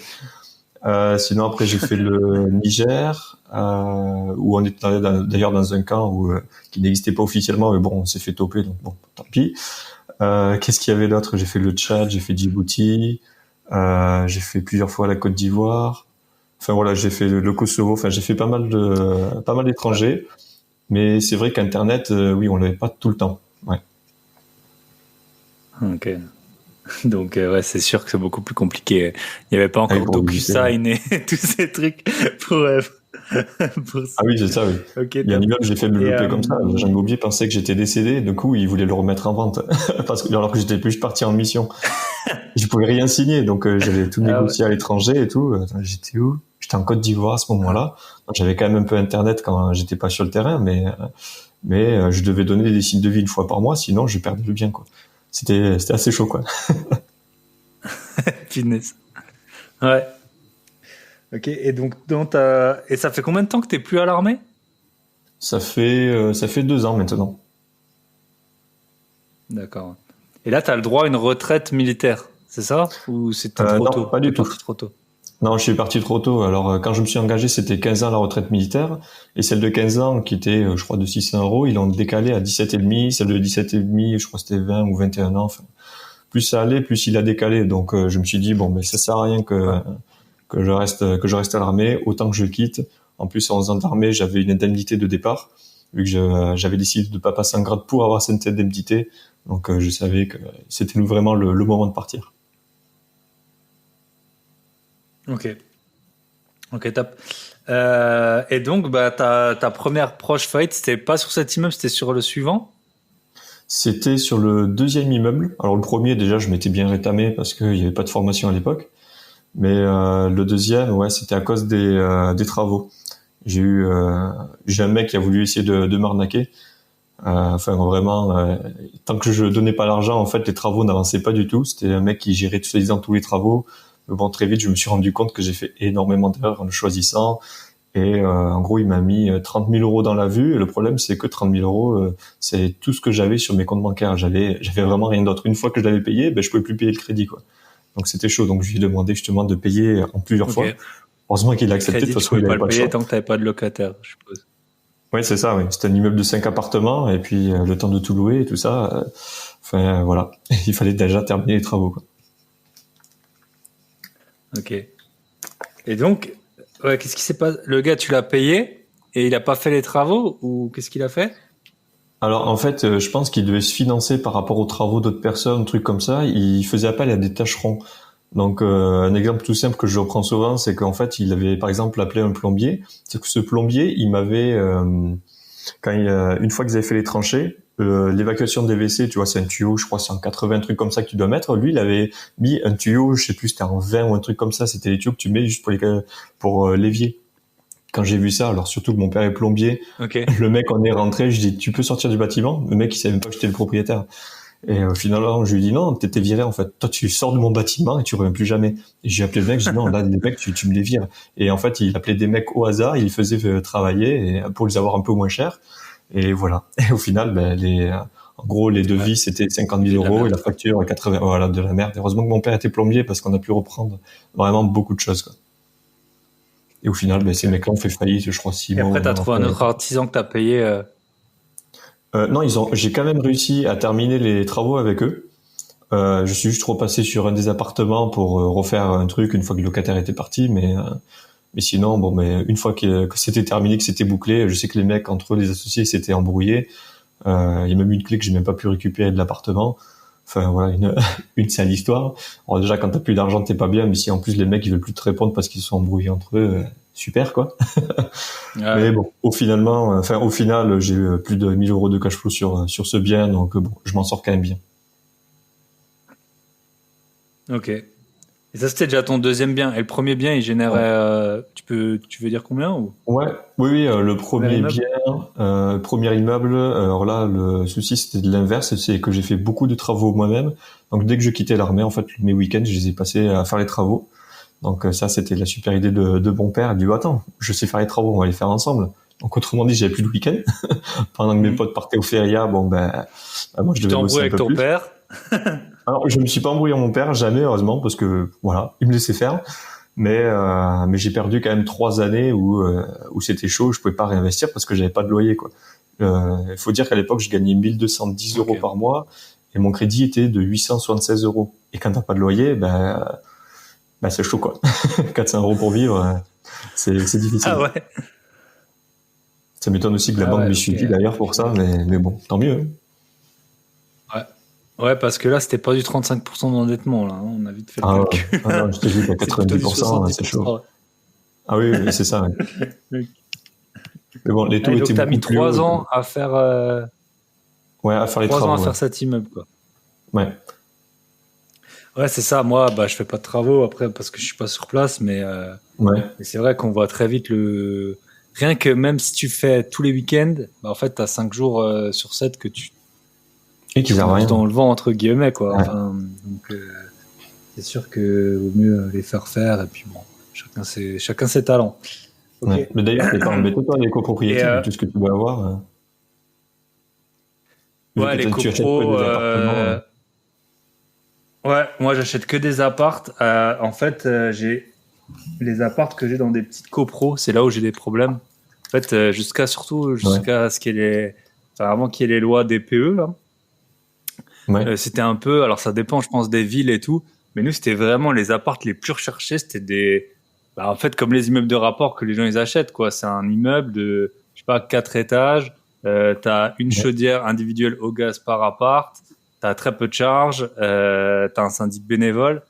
Sinon, après, j'ai fait le Niger, où on était d'ailleurs dans un camp qui n'existait pas officiellement, mais bon, on s'est fait toper, donc bon, tant pis. Qu'est-ce qu'il y avait d'autre? J'ai fait le Tchad, j'ai fait Djibouti, j'ai fait plusieurs fois la Côte d'Ivoire. Enfin voilà, j'ai fait le Kosovo. Enfin, j'ai fait pas mal d'étrangers. Mais c'est vrai qu'Internet, oui, on l'avait pas tout le temps. Ouais. Ok. Donc, ouais, c'est sûr que c'est beaucoup plus compliqué. Il n'y avait pas encore Pour visiter. DocuSign et tous ces trucs pour Ah oui, c'est ça, oui. Ok, Il y a un top. immeuble, j'ai fait me Et, louper comme ça. Jean Gaubier pensait que j'étais décédé. Du coup, il voulait le remettre en vente. Alors que j'étais plus parti en mission. Je pouvais rien signer. Donc, j'avais tout négocié à l'étranger et tout. Attends, j'étais où? J'étais en Côte d'Ivoire à ce moment-là. Donc, j'avais quand même un peu Internet quand j'étais pas sur le terrain, mais je devais donner des signes de vie une fois par mois, sinon je perdais le bien, quoi. C'était assez chaud, quoi. Fitness. Ouais. Ok. Et donc, et ça fait combien de temps que t'es plus à l'armée? Ça fait 2 ans maintenant. D'accord. Et là, t'as le droit à une retraite militaire, c'est ça? Ou c'était trop Non, tôt? pas du T'es tout. parti trop tôt. Non, je suis parti trop tôt. Alors, quand je me suis engagé, c'était 15 ans la retraite militaire. Et celle de 15 ans, qui était, je crois, de 600 €, ils l'ont décalé à 17,5. Celle de 17,5, je crois, c'était 20 ou 21 ans. Enfin, plus ça allait, plus il a décalé. Donc, je me suis dit, bon, mais ça sert à rien que je reste à l'armée, autant que je quitte. En plus, en faisant d'armée, j'avais une indemnité de départ, vu que j'avais décidé de pas passer un grade pour avoir cette indemnité. Donc, je savais que c'était vraiment le moment de partir. Ok, top. Et donc, bah, ta première proche fight, c'était pas sur cet immeuble, c'était sur le suivant? C'était sur le deuxième immeuble. Alors, le premier, déjà, je m'étais bien rétamé parce qu'il n'y avait pas de formation à l'époque. Mais le deuxième, ouais, c'était à cause des travaux. J'ai un mec qui a voulu essayer de m'arnaquer. Enfin, vraiment, tant que je donnais pas l'argent, en fait, les travaux n'avançaient pas du tout. C'était un mec qui gérait tous les travaux. Mais bon, très vite, je me suis rendu compte que j'ai fait énormément d'erreurs en le choisissant. Et en gros, il m'a mis 30 000 € dans la vue. Et le problème, c'est que 30 000 €, c'est tout ce que j'avais sur mes comptes bancaires. J'avais vraiment rien d'autre. Une fois que je l'avais payé, ben, je pouvais plus payer le crédit, quoi. Donc c'était chaud. Donc je lui ai demandé justement de payer en plusieurs fois. Heureusement qu'il a accepté. Crédit, De toute tu façon, il pouvais avait pas pas le de payer choix. tant que t'avais pas de locataire, je suppose. Oui, c'est ça. Oui, c'était un immeuble de 5 appartements et puis le temps de tout louer et tout ça. Enfin voilà, il fallait déjà terminer les travaux, quoi. Ok. Et donc, ouais, qu'est-ce qui s'est passé? Le gars, tu l'as payé et il a pas fait les travaux ou qu'est-ce qu'il a fait? Alors en fait, je pense qu'il devait se financer par rapport aux travaux d'autres personnes, un truc comme ça. Il faisait appel à des tâcherons. Donc un exemple tout simple que je reprends souvent, c'est qu'en fait il avait par exemple appelé un plombier. C'est que ce plombier, il m'avait une fois qu'ils avaient fait les tranchées, l'évacuation des WC, tu vois, c'est un tuyau, je crois, c'est en 80 trucs comme ça que tu dois mettre. Lui, il avait mis un tuyau, je sais plus, c'était en 20 ou un truc comme ça. C'était les tuyaux que tu mets juste pour l'évier. Quand j'ai vu ça, alors surtout que mon père est plombier, Ok. le mec, on est rentré, je dis, tu peux sortir du bâtiment? Le mec, il savait même pas que j'étais le propriétaire. Et au final, alors, je lui dis, non, t'étais viré, en fait. Toi, tu sors de mon bâtiment et tu reviens plus jamais. Et j'ai appelé le mec, je dis, non, là, les mecs, tu me les vires. Et en fait, il appelait des mecs au hasard, il les faisait travailler et, pour les avoir un peu moins cher. Et voilà. Et au final, en gros, les devis, c'était 50 000 euros et la facture, 80, voilà, de la merde. Heureusement que mon père était plombier parce qu'on a pu reprendre vraiment beaucoup de choses, quoi. Et au final, ces mecs-là ont fait faillite, je crois, 6 Et mois. après, t'as trouvé un autre artisan que t'as payé. Non, j'ai quand même réussi à terminer les travaux avec eux. Je suis juste repassé sur un des appartements pour refaire un truc une fois que le locataire était parti, mais sinon, mais une fois que c'était terminé, que c'était bouclé, je sais que les mecs entre eux, les associés, s'étaient embrouillés. Il y a même une clé que j'ai même pas pu récupérer de l'appartement. Enfin voilà, une sale histoire. Alors déjà, quand t'as plus d'argent, t'es pas bien, mais si en plus les mecs ils veulent plus te répondre parce qu'ils sont embrouillés entre eux, super quoi. Mais bon, au final, j'ai eu plus de 1000 euros de cash flow sur ce bien, donc bon, je m'en sors quand même bien. Ok. Et ça, c'était déjà ton deuxième bien. Et le premier bien, il générait. Tu veux dire combien ou... Ouais, oui, le premier immeuble. bien, premier immeuble. Alors là, le souci c'était de l'inverse, c'est que j'ai fait beaucoup de travaux moi-même. Donc dès que je quittais l'armée, en fait, mes week-ends, je les ai passés à faire les travaux. Donc ça, c'était la super idée de mon père. Il dit, attends, je sais faire les travaux, on va les faire ensemble. Donc autrement dit, j'avais plus de week-end. Pendant que mes potes partaient au feria, moi je devais bosser un peu plus. Tu t'es embrouillé avec ton père? Alors je me suis pas embrouillé avec mon père, jamais, heureusement, parce que voilà, il me laissait faire. Mais j'ai perdu quand même 3 années où c'était chaud, je pouvais pas réinvestir parce que j'avais pas de loyer, quoi. Il faut dire qu'à l'époque, je gagnais 1210 euros par mois et mon crédit était de 876 euros. Et quand t'as pas de loyer, c'est chaud, quoi. 400 euros pour vivre, c'est difficile. Ah ouais. Ça m'étonne aussi que la banque m'ait suivi d'ailleurs pour ça, mais bon, tant mieux. Ouais, parce que là, c'était pas du 35% d'endettement, là. Hein. On a vite fait le calcul. Non, je te dis qu'à 90%, c'est chaud. Ah oui, c'est ça. Ouais. Mais bon, les taux étaient beaucoup plus hauts. Donc, t'as mis 3 ans à faire... à faire les travaux. 3 ans à faire cet immeuble, quoi. Ouais. Ouais, c'est ça. Moi, je fais pas de travaux après parce que je suis pas sur place, mais c'est vrai qu'on voit très vite rien que même si tu fais tous les week-ends, en fait, t'as 5 jours sur 7 que tu dans le vent, entre guillemets, quoi. Ouais. Enfin, donc, c'est sûr que vaut mieux les faire faire, et puis bon, chacun ses talents. Okay. Ouais. Mais d'ailleurs, t'es pas embêté, toi, les copropriétés, de tout ce que tu dois avoir. Ouais, les copros, ouais, moi, j'achète que des appartes. En fait, j'ai les appartes que j'ai dans des petites copros, c'est là où j'ai des problèmes. En fait, jusqu'à ce qu'il y ait avant qu'il y ait les lois DPE, là. Ouais. C'était un peu, alors ça dépend, je pense, des villes et tout, mais nous, c'était vraiment les appartes les plus recherchés. C'était en fait, comme les immeubles de rapport que les gens ils achètent, quoi. C'est un immeuble de, je sais pas, 4 étages. T'as une chaudière individuelle au gaz par appart. T'as très peu de charges. T'as un syndic bénévole.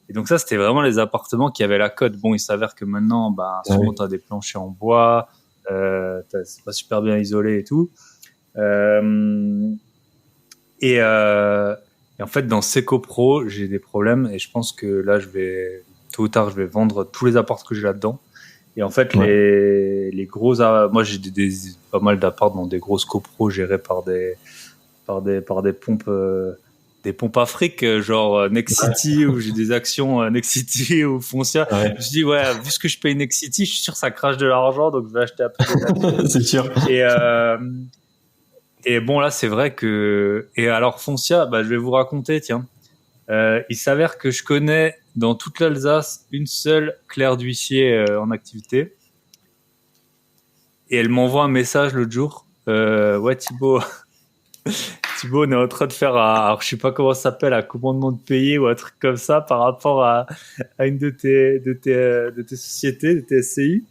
Et donc ça, c'était vraiment les appartements qui avaient la cote. Bon, il s'avère que maintenant, souvent t'as des planchers en bois. C'est pas super bien isolé et tout. Et en fait, dans ces copros, j'ai des problèmes et je pense que là, tôt ou tard, je vais vendre tous les apparts que j'ai là-dedans. Et en fait, les gros, moi, j'ai pas mal d'apparts dans des grosses copros gérées par des pompes, des pompes Afrique, genre Nexity, où j'ai des actions Nexity ou Foncia. Ouais. Je me suis dit, vu ce que je paye Nexity, je suis sûr que ça crache de l'argent, donc je vais acheter après. C'est sûr. Et bon, là, c'est vrai que... Et alors, Foncia, je vais vous raconter, tiens. Il s'avère que je connais dans toute l'Alsace une seule Claire d'huissier en activité. Et elle m'envoie un message l'autre jour. Ouais, Thibaut, on est en train de faire alors, je sais pas comment ça s'appelle, un commandement de payer ou un truc comme ça par rapport à une de tes sociétés, de tes SCI.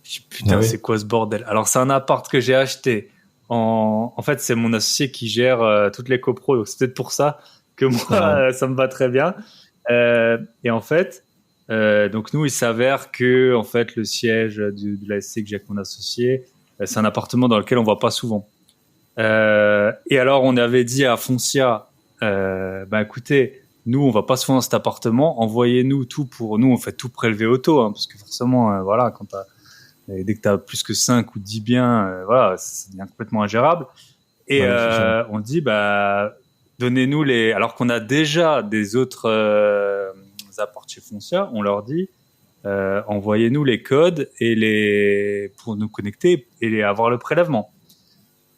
Je dis, putain, c'est quoi ce bordel? Alors, c'est un appart que j'ai acheté. En fait, c'est mon associé qui gère toutes les copros, donc c'est peut-être pour ça que moi, ça me va très bien. Et en fait, donc nous, il s'avère que en fait, le siège de la SC que j'ai avec mon associé, c'est un appartement dans lequel on va pas souvent. Et alors, on avait dit à Foncia, écoutez, nous, on va pas se fondre dans cet appartement. Envoyez-nous tout pour nous. On fait tout prélever auto, parce que forcément, voilà, dès que t'as plus que 5 ou 10 biens, voilà, ça devient complètement ingérable. Et on dit, donnez-nous alors qu'on a déjà des autres apports chez Foncia, on leur dit, envoyez-nous les codes pour nous connecter et avoir le prélèvement.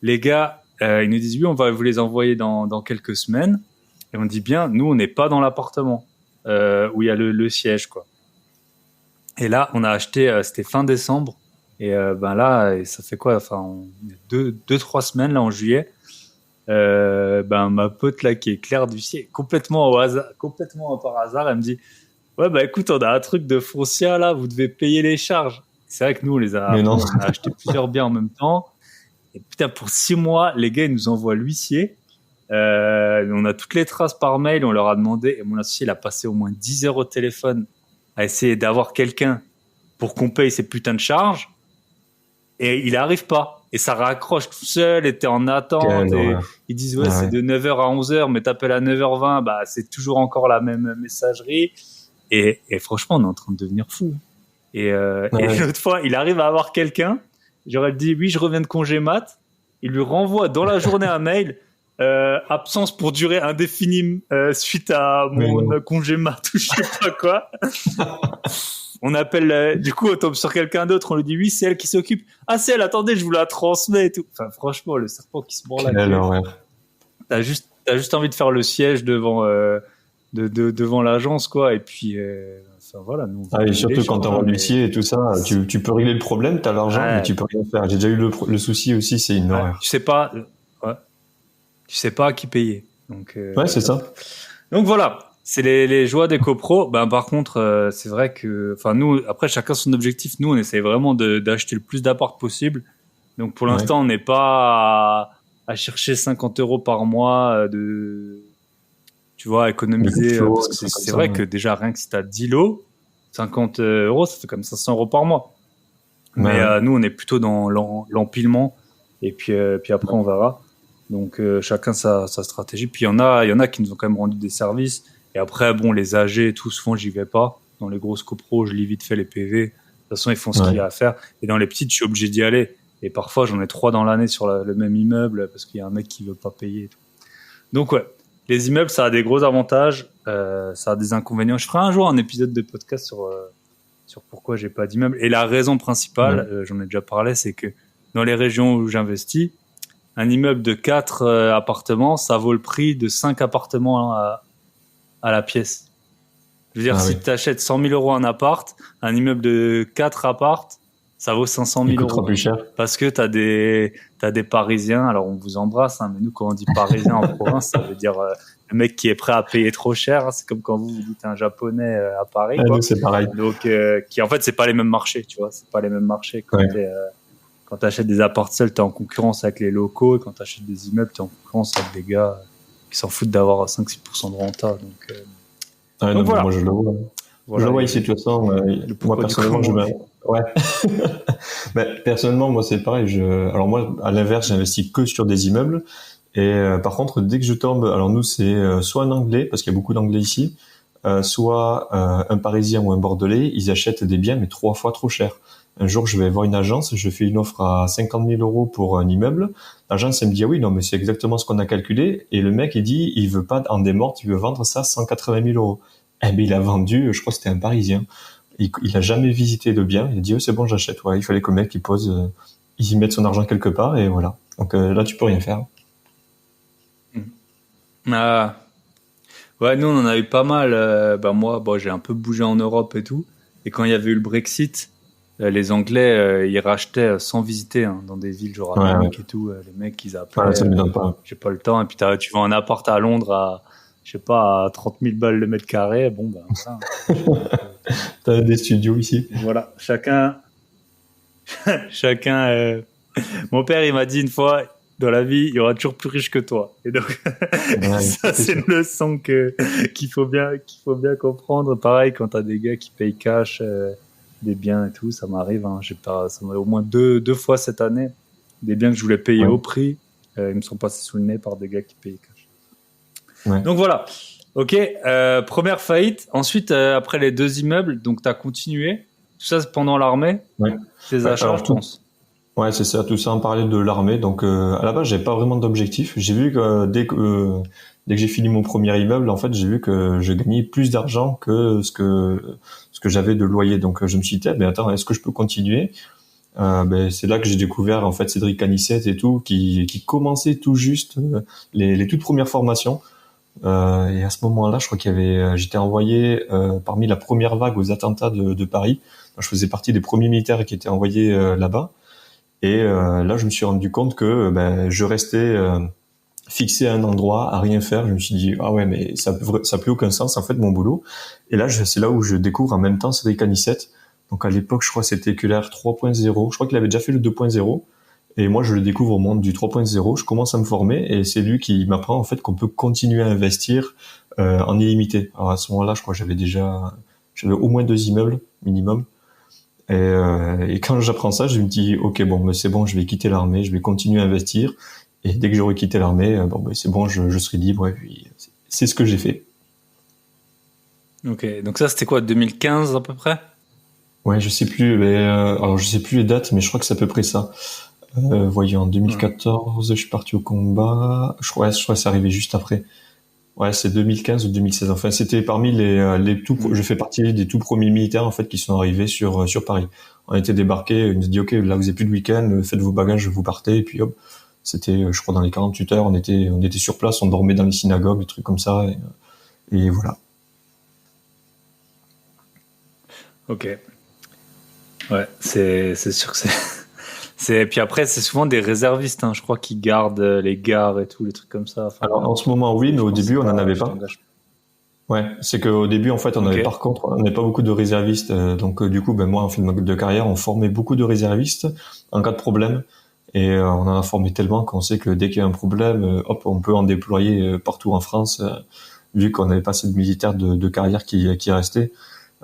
Les gars, ils nous disent oui, on va vous les envoyer dans quelques semaines. Et on dit bien, nous, on n'est pas dans l'appartement où il y a le siège, quoi. Et là, on a acheté, c'était fin décembre. Et là, ça fait quoi? Enfin, 2-3 semaines là en juillet. Ma pote là qui est Claire Ducier, complètement par hasard, elle me dit ouais écoute, on a un truc de Foncia là, vous devez payer les charges. C'est vrai que nous on a acheté plusieurs biens en même temps. Et putain, pour 6 mois, les gars ils nous envoient l'huissier. On a toutes les traces par mail, on leur a demandé, et mon associé il a passé au moins 10 heures au téléphone à essayer d'avoir quelqu'un pour qu'on paye ces putains de charges. Et il arrive pas. Et ça raccroche tout seul, et t'es en attente. Et ils disent, c'est de 9h à 11h, mais t'appelles à 9h20, c'est toujours encore la même messagerie. Et franchement, on est en train de devenir fou. Et l'autre fois, il arrive à avoir quelqu'un. J'aurais dit, oui, je reviens de congé mat. Il lui renvoie dans la journée un mail, absence pour durée indéfinie, suite à mon congé mat ou je sais pas quoi. On appelle, du coup, on tombe sur quelqu'un d'autre, on lui dit oui, c'est elle qui s'occupe. Ah, c'est elle, attendez, je vous la transmets et tout. Enfin, franchement, le serpent qui se mord la queue. T'as juste envie de faire le siège devant l'agence, quoi. Et puis, voilà. Nous, et surtout quand t'as un huissier et tout ça, tu peux régler le problème, t'as l'argent, mais tu peux rien faire. J'ai déjà eu le souci aussi, c'est une horreur. Tu sais pas à qui payer. Donc, c'est ça. Donc voilà. C'est les joies des copros. Par contre, c'est vrai que, nous, après, chacun son objectif. Nous, on essaie vraiment d'acheter le plus d'appart possible. Donc, pour l'instant, on n'est pas à chercher 50 € par mois tu vois, économiser. Parce que c'est vrai que déjà, rien que si t'as 10 lots, 50 €, ça fait comme 500 € par mois. Mais nous, on est plutôt dans l'empilement. Et puis après, on verra. Donc, chacun sa stratégie. Puis, il y en a qui nous ont quand même rendu des services. Et après, les AG et tout, souvent, j'y vais pas. Dans les grosses copros, je lis vite fait les PV. De toute façon, ils font ce qu'il y a à faire. Et dans les petites, je suis obligé d'y aller. Et parfois, j'en ai 3 dans l'année sur le même immeuble parce qu'il y a un mec qui veut pas payer et tout. Donc, les immeubles, ça a des gros avantages. Ça a des inconvénients. Je ferai un jour un épisode de podcast sur pourquoi j'ai pas d'immeuble. Et la raison principale, j'en ai déjà parlé, c'est que dans les régions où j'investis, un immeuble de 4 appartements, ça vaut le prix de 5 appartements à la pièce. Je veux dire, si tu achètes 100 000 € un appart, un immeuble de 4 apparts, ça vaut 500 000 €. Plus cher. Parce que t'as des Parisiens, alors on vous embrasse, mais nous, quand on dit Parisien en province, ça veut dire le mec qui est prêt à payer trop cher. C'est comme quand vous dites un Japonais à Paris. Nous, c'est pareil. Donc, en fait, c'est pas les mêmes marchés, tu vois. C'est pas les mêmes marchés. Quand t'achètes des apparts seuls, t'es en concurrence avec les locaux. Et quand t'achètes des immeubles, t'es en concurrence avec des gars qui s'en foutent d'avoir 5-6% de renta. Donc voilà. Moi, je le vois. Je le vois ici, de toute façon. Moi, personnellement, personnellement, moi, c'est pareil. Alors moi, à l'inverse, j'investis que sur des immeubles. Et par contre, dès que je tombe, alors nous, c'est soit un Anglais, parce qu'il y a beaucoup d'Anglais ici, soit un Parisien ou un Bordelais, ils achètent des biens, mais 3 fois trop cher. Un jour, je vais voir une agence, je fais une offre à 50 000 € pour un immeuble. L'agence, elle me dit, ah oui, non, mais c'est exactement ce qu'on a calculé. Et le mec, il dit, il veut pas en démorte, il veut vendre ça 180 000 €. Eh ben, il a vendu, je crois que c'était un Parisien. Il a jamais visité de bien. Il a dit, c'est bon, j'achète. Il fallait que le mec, il pose, il y mette son argent quelque part, et voilà. Donc, là, tu peux rien faire. Ouais, nous, on en a eu pas mal. Moi, j'ai un peu bougé en Europe et tout. Et quand il y avait eu le Brexit, les Anglais, ils rachetaient sans visiter, dans des villes genre à Munich et tout. Les mecs, ils appelaient. Ça me donne pas. J'ai pas le temps. Et puis, tu vas en appart à Londres à 30 000 balles le mètre carré. Voilà. T'as des studios ici. Voilà. Chacun. Mon père, il m'a dit une fois, dans la vie, il y aura toujours plus riche que toi. Et donc, ça, c'est une leçon qu'il faut bien comprendre. Pareil, quand t'as des gars qui payent cash, des biens et tout, ça m'arrive, ça m'a au moins deux fois cette année, des biens que je voulais payer au prix. Ils me sont passés sous le nez par des gars qui payaient cash. Ouais. Donc voilà. Ok, première faillite. Ensuite, après les 2 immeubles, donc tu as continué. Tout ça, c'est pendant l'armée. Ouais. Tes achats, Alors, je pense. Ouais, c'est ça, tout ça en parlait de l'armée. Donc à la base, j'avais pas vraiment d'objectif. J'ai vu que dès que j'ai fini mon premier immeuble, en fait, j'ai vu que je gagnais plus d'argent que ce que j'avais de loyer. Donc je me suis dit, ben attends, est-ce que je peux continuer? C'est là que j'ai découvert en fait Cédric Canissette et tout, qui commençait tout juste les toutes premières formations. Et à ce moment-là, je crois qu'il y avait, j'étais envoyé parmi la première vague aux attentats de Paris. Je faisais partie des premiers militaires qui étaient envoyés là-bas. Et là, je me suis rendu compte que je restais fixé à un endroit, à rien faire. Je me suis dit, ah ouais, mais ça a plus aucun sens, en fait, mon boulot. Et là, c'est là où je découvre en même temps Cédric Anissette. Donc à l'époque, je crois que c'était QLR 3.0. Je crois qu'il avait déjà fait le 2.0. Et moi, je le découvre au monde du 3.0. Je commence à me former et c'est lui qui m'apprend, en fait, qu'on peut continuer à investir en illimité. Alors à ce moment-là, je crois que j'avais au moins 2 immeubles minimum. Et quand j'apprends ça, je me dis, ok, bon, mais c'est bon, je vais quitter l'armée, je vais continuer à investir. Et dès que j'aurai quitté l'armée, c'est bon, je serai libre. Et puis, c'est ce que j'ai fait. Ok, donc ça, c'était quoi, 2015 à peu près? Ouais, je sais plus, alors je sais plus les dates, mais je crois que c'est à peu près ça. Voyons, en 2014, je suis parti au combat. Je crois que c'est arrivé juste après. Ouais, c'est 2015 ou 2016. Enfin, c'était parmi je fais partie des tout premiers militaires, en fait, qui sont arrivés sur Paris. On était débarqués, ils nous ont dit, ok, là, vous avez plus de week-end, faites vos bagages, vous partez, et puis hop. C'était, je crois, dans les 48 heures, on était sur place, on dormait dans les synagogues, des trucs comme ça, et voilà. Ok. Ouais, c'est sûr que c'est. Puis après, c'est souvent des réservistes, hein, je crois, qui gardent les gares et tout, les trucs comme ça. Enfin, alors, en ce moment, oui, mais au début, on n'en avait pas. Ouais, c'est qu'au début, en fait, on avait, par contre, on n'avait pas beaucoup de réservistes. Donc, du coup, moi, en fin de carrière, on formait beaucoup de réservistes en cas de problème. Et on en a formé tellement qu'on sait que dès qu'il y a un problème, hop, on peut en déployer partout en France, vu qu'on n'avait pas assez de militaires de carrière qui restaient.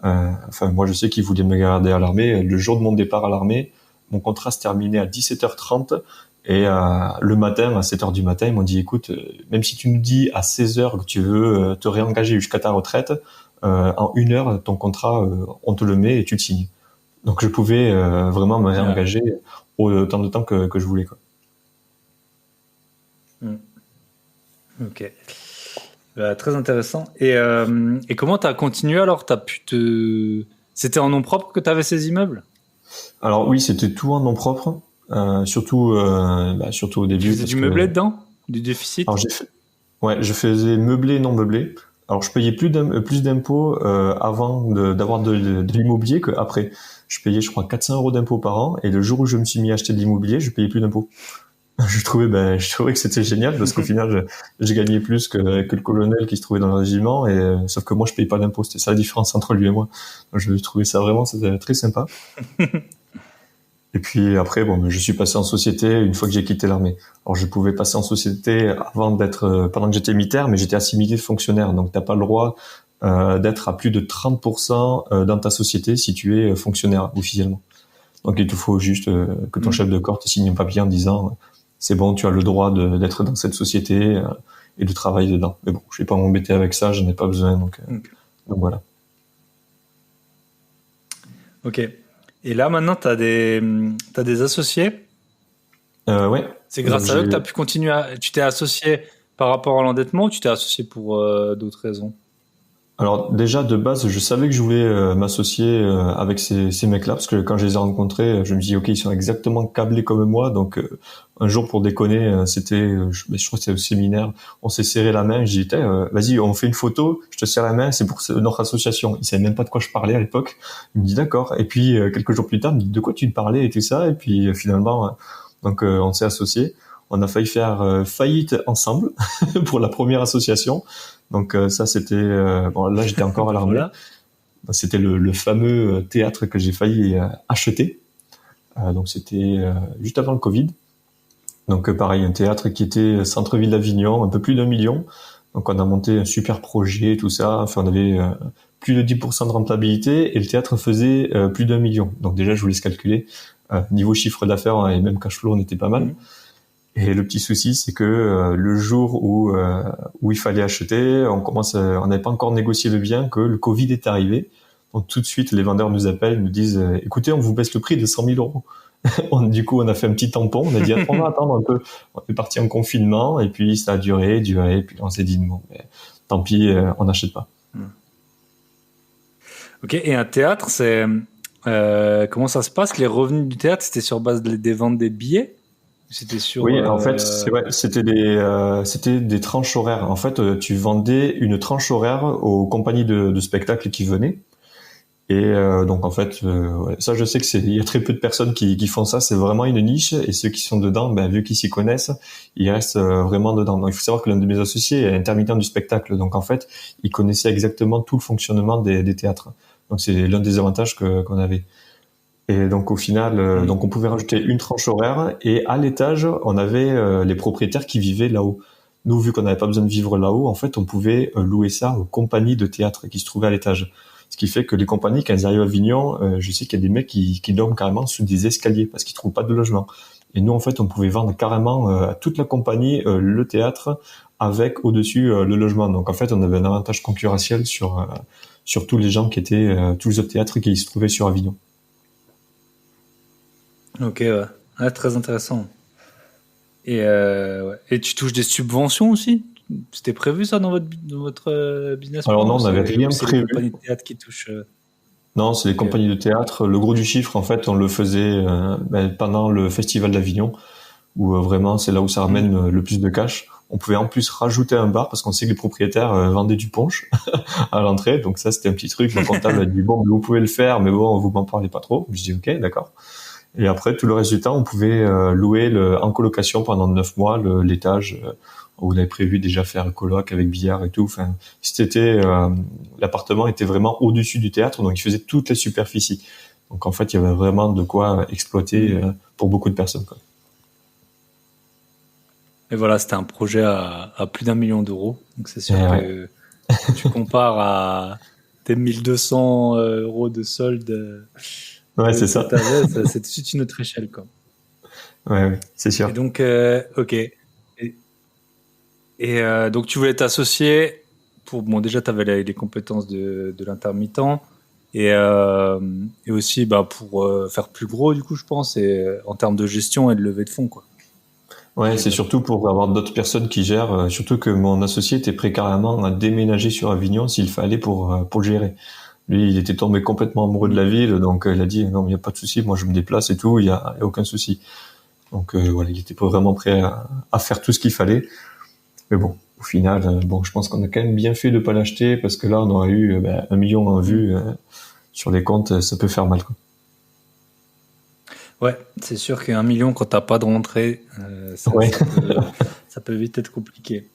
Moi, je sais qu'ils voulaient me garder à l'armée. Le jour de mon départ à l'armée, mon contrat se terminait à 17h30 et le matin, à 7h du matin, ils m'ont dit, écoute, même si tu nous dis à 16h que tu veux te réengager jusqu'à ta retraite, en 1 heure, ton contrat, on te le met et tu te signes. Donc, je pouvais vraiment me réengager autant de temps que je voulais, quoi. Ok. Très intéressant. Et comment tu as continué alors? C'était en nom propre que tu avais ces immeubles? Alors oui, c'était tout en nom propre, surtout au début. Tu faisais du meublé dedans? Du déficit? Alors je faisais meublé et non meublé. Alors je payais plus d'impôts avant d'avoir de l'immobilier qu'après. Je payais, je crois, 400 € d'impôts par an, et le jour où je me suis mis à acheter de l'immobilier, je payais plus d'impôts. Je trouvais que c'était génial parce qu'au final, j'ai gagné plus que le colonel qui se trouvait dans le régiment, et sauf que moi, je payais pas d'impôts. C'était ça la différence entre lui et moi. Donc, je trouvais ça vraiment, c'était très sympa. Et puis après, je suis passé en société une fois que j'ai quitté l'armée. Alors, je pouvais passer en société pendant que j'étais militaire, mais j'étais assimilé fonctionnaire. Donc, t'as pas le droit d'être à plus de 30% dans ta société si tu es fonctionnaire officiellement. Donc, il te faut juste que ton chef de corps te signe un papier en disant c'est bon, tu as le droit d'être dans cette société et de travailler dedans. Mais bon, je vais pas m'embêter avec ça, j'en ai pas besoin, donc voilà. Ok. Et là, maintenant, t'as des associés? Ouais. C'est grâce à eux que t'as pu continuer tu t'es associé par rapport à l'endettement, ou tu t'es associé pour d'autres raisons? Alors déjà, de base, je savais que je voulais m'associer avec ces mecs-là, parce que quand je les ai rencontrés, je me dis, ok, ils sont exactement câblés comme moi. Donc un jour, pour déconner, je crois que c'était au séminaire, on s'est serré la main. Je dis, vas-y, on fait une photo, je te serre la main, c'est pour notre association. Ils savaient même pas de quoi je parlais à l'époque. Il me dit, d'accord. Et puis quelques jours plus tard, il me dit, de quoi tu me parlais et tout ça. Et puis finalement, on s'est associés. On a failli faire faillite ensemble pour la première association. Donc ça, c'était là, j'étais encore à l'armée. Voilà. C'était le fameux théâtre que j'ai failli acheter. Donc c'était juste avant le Covid. Donc pareil, un théâtre qui était centre-ville d'Avignon, un peu plus d'1 million. Donc on a monté un super projet, tout ça. Enfin, on avait plus de 10% de rentabilité et le théâtre faisait plus d'1 million. Donc déjà, je vous laisse calculer. Niveau chiffre d'affaires et même cash flow, on était pas mal. Et le petit souci, c'est que le jour où il fallait acheter, on n'avait pas encore négocié le bien, que le Covid est arrivé. Donc tout de suite, les vendeurs nous appellent, nous disent écoutez, on vous baisse le prix de 100 000 euros. Du coup, on a fait un petit tampon, on a dit on va attendre un peu. On est parti en confinement et puis ça a duré, et puis on s'est dit bon, mais, tant pis, on n'achète pas. Ok, et un théâtre, c'est comment ça se passe? Les revenus du théâtre, c'était sur base des ventes des billets? C'était sur. Oui, en fait, c'était des tranches horaires. En fait, tu vendais une tranche horaire aux compagnies de spectacles qui venaient. Et donc en fait, ça je sais il y a très peu de personnes qui font ça. C'est vraiment une niche. Et ceux qui sont dedans, vu qu'ils s'y connaissent, ils restent vraiment dedans. Donc il faut savoir que l'un de mes associés est intermittent du spectacle. Donc en fait, il connaissait exactement tout le fonctionnement des théâtres. Donc c'est l'un des avantages qu'on avait. Et donc au final, donc on pouvait rajouter une tranche horaire et à l'étage, on avait les propriétaires qui vivaient là-haut. Nous, vu qu'on n'avait pas besoin de vivre là-haut, en fait, on pouvait louer ça aux compagnies de théâtre qui se trouvaient à l'étage. Ce qui fait que les compagnies, quand elles arrivent à Avignon, je sais qu'il y a des mecs qui dorment carrément sous des escaliers parce qu'ils trouvent pas de logement. Et nous, en fait, on pouvait vendre carrément à toute la compagnie le théâtre avec au-dessus le logement. Donc en fait, on avait un avantage concurrentiel sur tous les gens qui étaient tous les autres théâtres qui se trouvaient sur Avignon. Ok, ouais. Très intéressant. Et tu touches des subventions aussi? C'était prévu ça dans votre business plan? Alors non, on n'avait rien prévu. C'est les compagnies de théâtre qui touchent. Non, c'est les compagnies de théâtre. Le gros du chiffre, en fait, on le faisait pendant le Festival d'Avignon, où vraiment c'est là où ça ramène le plus de cash. On pouvait en plus rajouter un bar parce qu'on sait que les propriétaires vendaient du punch à l'entrée, donc ça c'était un petit truc. Le comptable a dit bon, vous pouvez le faire, mais bon, vous m'en parlez pas trop. Je dis ok, d'accord. Et après, tout le reste du temps, on pouvait louer en colocation pendant 9 mois l'étage où on avait prévu déjà faire un coloc avec billard et tout. Enfin, l'appartement était vraiment au-dessus du théâtre, donc il faisait toute la superficie. Donc en fait, il y avait vraiment de quoi exploiter pour beaucoup de personnes, quoi. Et voilà, c'était un projet à plus d'1 million d'euros. Donc c'est sûr que tu compares à tes 1 200 euros de solde. Ouais, c'est ça. C'est tout de suite une autre échelle, quoi. Ouais, c'est sûr. Et donc, ok. Et donc, tu voulais t'associer bon, déjà, tu avais les compétences de l'intermittent et aussi, pour faire plus gros, du coup, je pense, et en termes de gestion et de levée de fonds, quoi. Ouais, c'est surtout pour avoir d'autres personnes qui gèrent, surtout que mon associé était prêt carrément à déménager sur Avignon s'il fallait pour le gérer. Lui, il était tombé complètement amoureux de la ville, donc il a dit non, il n'y a pas de souci, moi je me déplace et tout, il y a aucun souci. Donc voilà, il était pas vraiment prêt à faire tout ce qu'il fallait. Mais bon, au final, je pense qu'on a quand même bien fait de pas l'acheter parce que là, on aurait eu 1 million en vue sur les comptes, ça peut faire mal, quoi. Ouais, c'est sûr qu'1 million quand t'as pas de rentrée, ça peut vite être compliqué.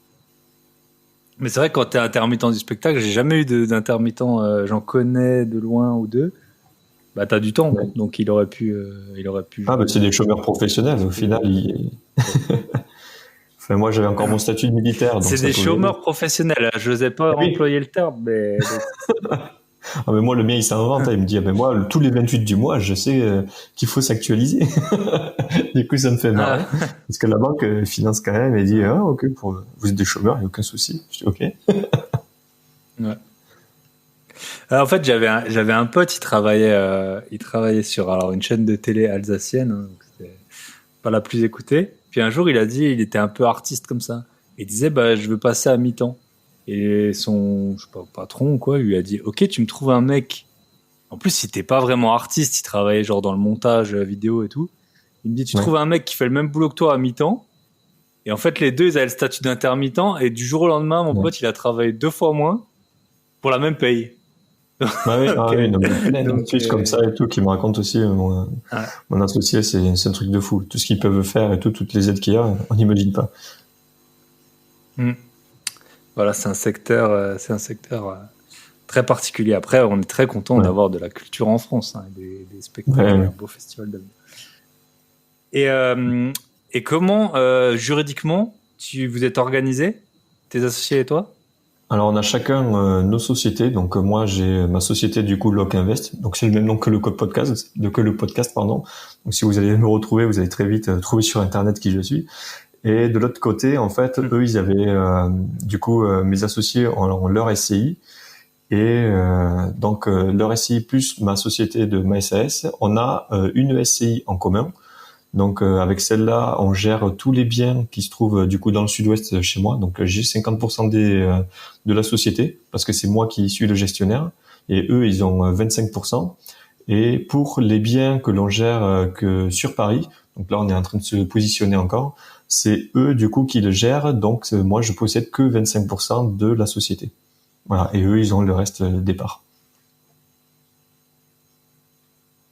Mais c'est vrai que quand t'es intermittent du spectacle, j'ai jamais eu d'intermittent, j'en connais de loin ou deux. T'as du temps, donc il aurait pu. C'est des chômeurs professionnels au final. Enfin, moi, j'avais encore mon statut de militaire. Donc c'est des chômeurs professionnels. Je n'osais pas employer le terme, mais. Mais moi, le mien, il s'invente. Il me dit, mais moi, tous les 28 du mois, je sais qu'il faut s'actualiser. Du coup, ça me fait marrer. Parce que la banque finance quand même et dit, ok, vous êtes des chômeurs, il n'y a aucun souci. Je dis, ok. Ouais. En fait, j'avais un pote, il travaillait sur une chaîne de télé alsacienne, donc c'était pas la plus écoutée. Puis un jour, il a dit, il était un peu artiste comme ça. Il disait, je veux passer à mi-temps. Et son, patron, quoi, lui a dit, ok, tu me trouves un mec. En plus, il était pas vraiment artiste, il travaillait genre dans le montage vidéo et tout. Il me dit, tu trouves un mec qui fait le même boulot que toi à mi-temps. Et en fait, les deux, ils avaient le statut d'intermittent. Et du jour au lendemain, mon pote, il a travaillé 2 fois moins pour la même paye. Oui, non, mais plein de trucs comme ça et tout qui me raconte aussi mon associé, c'est un truc de fou. Tout ce qu'ils peuvent faire et toutes les aides qu'il y a, on n'imagine pas. Voilà, c'est un secteur très particulier. Après, on est très content d'avoir de la culture en France, des spectacles, un beau festival d'avenir. Et comment, juridiquement, vous êtes organisés, tes associés et toi? Alors, on a chacun nos sociétés. Donc, moi, j'ai ma société, du coup, Lock Invest. Donc, c'est le même nom que le podcast, pardon. Donc, si vous allez me retrouver, vous allez très vite trouver sur Internet qui je suis. Et de l'autre côté, en fait, eux, ils avaient, mes associés ont leur SCI. Et donc, leur SCI plus ma société de ma SAS, on a une SCI en commun. Donc, avec celle-là, on gère tous les biens qui se trouvent du coup dans le sud-ouest chez moi. Donc, j'ai 50% de la société parce que c'est moi qui suis le gestionnaire. Et eux, ils ont 25%. Et pour les biens que l'on gère que sur Paris, donc là, on est en train de se positionner encore, c'est eux du coup qui le gèrent. Donc, moi, je possède que 25% de la société. Voilà, et eux, ils ont le reste des parts.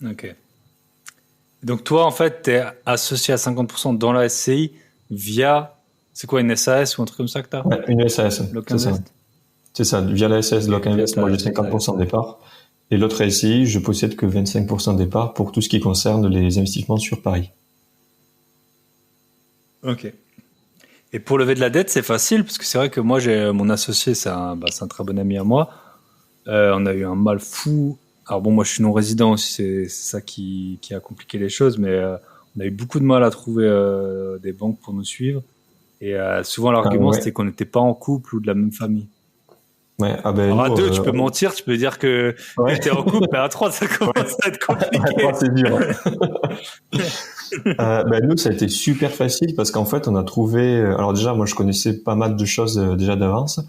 Ok. Donc toi, en fait, tu es associé à 50% dans la SCI via, c'est quoi, une SAS ou un truc comme ça que tu as? Ouais, une SAS, Lock c'est ça. Invest. C'est ça, via la SAS Lock Via Invest, moi j'ai 50% des parts. Et l'autre SCI, je possède que 25% des parts pour tout ce qui concerne les investissements sur Paris. Ok. Et pour lever de la dette, c'est facile, parce que c'est vrai que moi, j'ai mon associé, c'est un très bon ami à moi. On a eu un mal fou. Alors bon, moi, je suis non-résident aussi, c'est ça qui a compliqué les choses, mais on a eu beaucoup de mal à trouver des banques pour nous suivre. Et souvent, l'argument, c'était qu'on n'était pas en couple ou de la même famille. Ouais, ah ben Alors à nous, deux, tu peux mentir, tu peux dire que ouais. tu es en couple, mais à trois, ça commence à être compliqué. C'est dur. Nous, ça a été super facile parce qu'en fait, on a trouvé. Alors déjà, moi, je connaissais pas mal de choses déjà d'avance.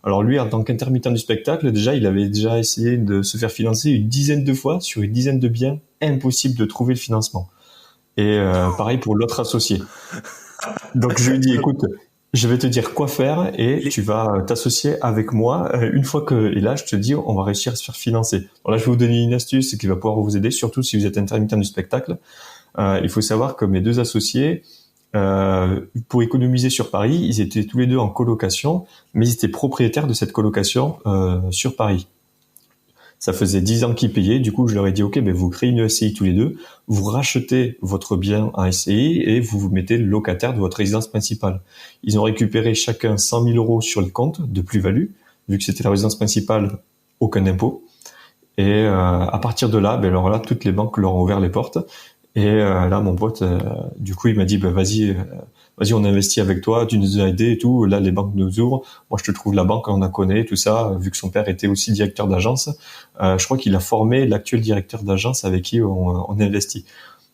Alors lui, en tant qu'intermittent du spectacle, déjà, il avait déjà essayé de se faire financer une dizaine de fois sur une dizaine de biens. Impossible de trouver le financement. Et pareil pour l'autre associé. Donc je lui dis, écoute, je vais te dire quoi faire et tu vas t'associer avec moi. Une fois que, et là, je te dis, on va réussir à se faire financer. Alors là, je vais vous donner une astuce qui va pouvoir vous aider, surtout si vous êtes intermittent du spectacle. Il faut savoir que mes deux associés, pour économiser sur Paris, ils étaient tous les deux en colocation, mais ils étaient propriétaires de cette colocation sur Paris. Ça faisait 10 ans qu'ils payaient. Du coup, je leur ai dit, OK, vous créez une SCI tous les deux, vous rachetez votre bien en SCI et vous vous mettez locataire de votre résidence principale. Ils ont récupéré chacun 100 000 euros sur le compte de plus-value, vu que c'était la résidence principale, aucun impôt. Et à partir de là, alors là, toutes les banques leur ont ouvert les portes. Et là, mon pote, du coup, il m'a dit, vas-y, on investit avec toi, tu nous as aidés et tout. Là, les banques nous ouvrent. Moi, je te trouve la banque, on la connaît, tout ça. Vu que son père était aussi directeur d'agence, je crois qu'il a formé l'actuel directeur d'agence avec qui on investit.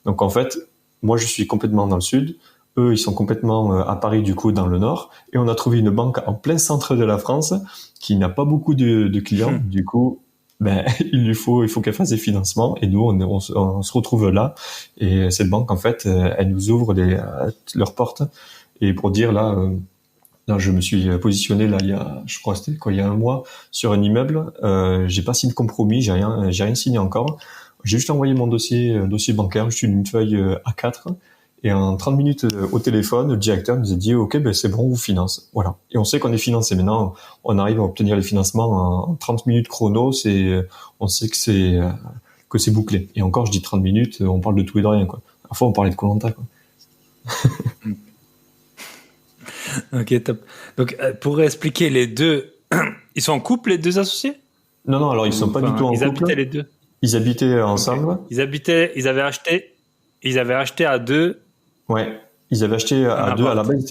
Donc, en fait, moi, je suis complètement dans le sud. Eux, ils sont complètement à Paris, du coup, dans le nord. Et on a trouvé une banque en plein centre de la France qui n'a pas beaucoup de clients. Du coup, il faut qu'elle fasse des financements et nous on se retrouve là et cette banque en fait elle nous ouvre leurs portes et pour dire là je me suis positionné là il y a je crois c'était quoi il y a un mois sur un immeuble j'ai pas signé de compromis j'ai rien signé encore j'ai juste envoyé mon dossier bancaire juste une feuille A4 et en 30 minutes au téléphone, le directeur nous a dit OK, c'est bon, on vous finance. Voilà. Et on sait qu'on est financé. Maintenant, on arrive à obtenir les financements en 30 minutes chrono, on sait que c'est bouclé. Et encore, je dis 30 minutes, on parle de tout et de rien, quoi. Parfois, on parlait de Koh-Lanta, quoi. Ok, top. Donc, pour expliquer les deux, ils sont en couple, les deux associés? Non, alors ils sont pas du tout en couple. Ils habitaient les deux. Ils habitaient ensemble. Okay. Ils avaient acheté à deux. Ouais. Ils avaient acheté à deux. À la base,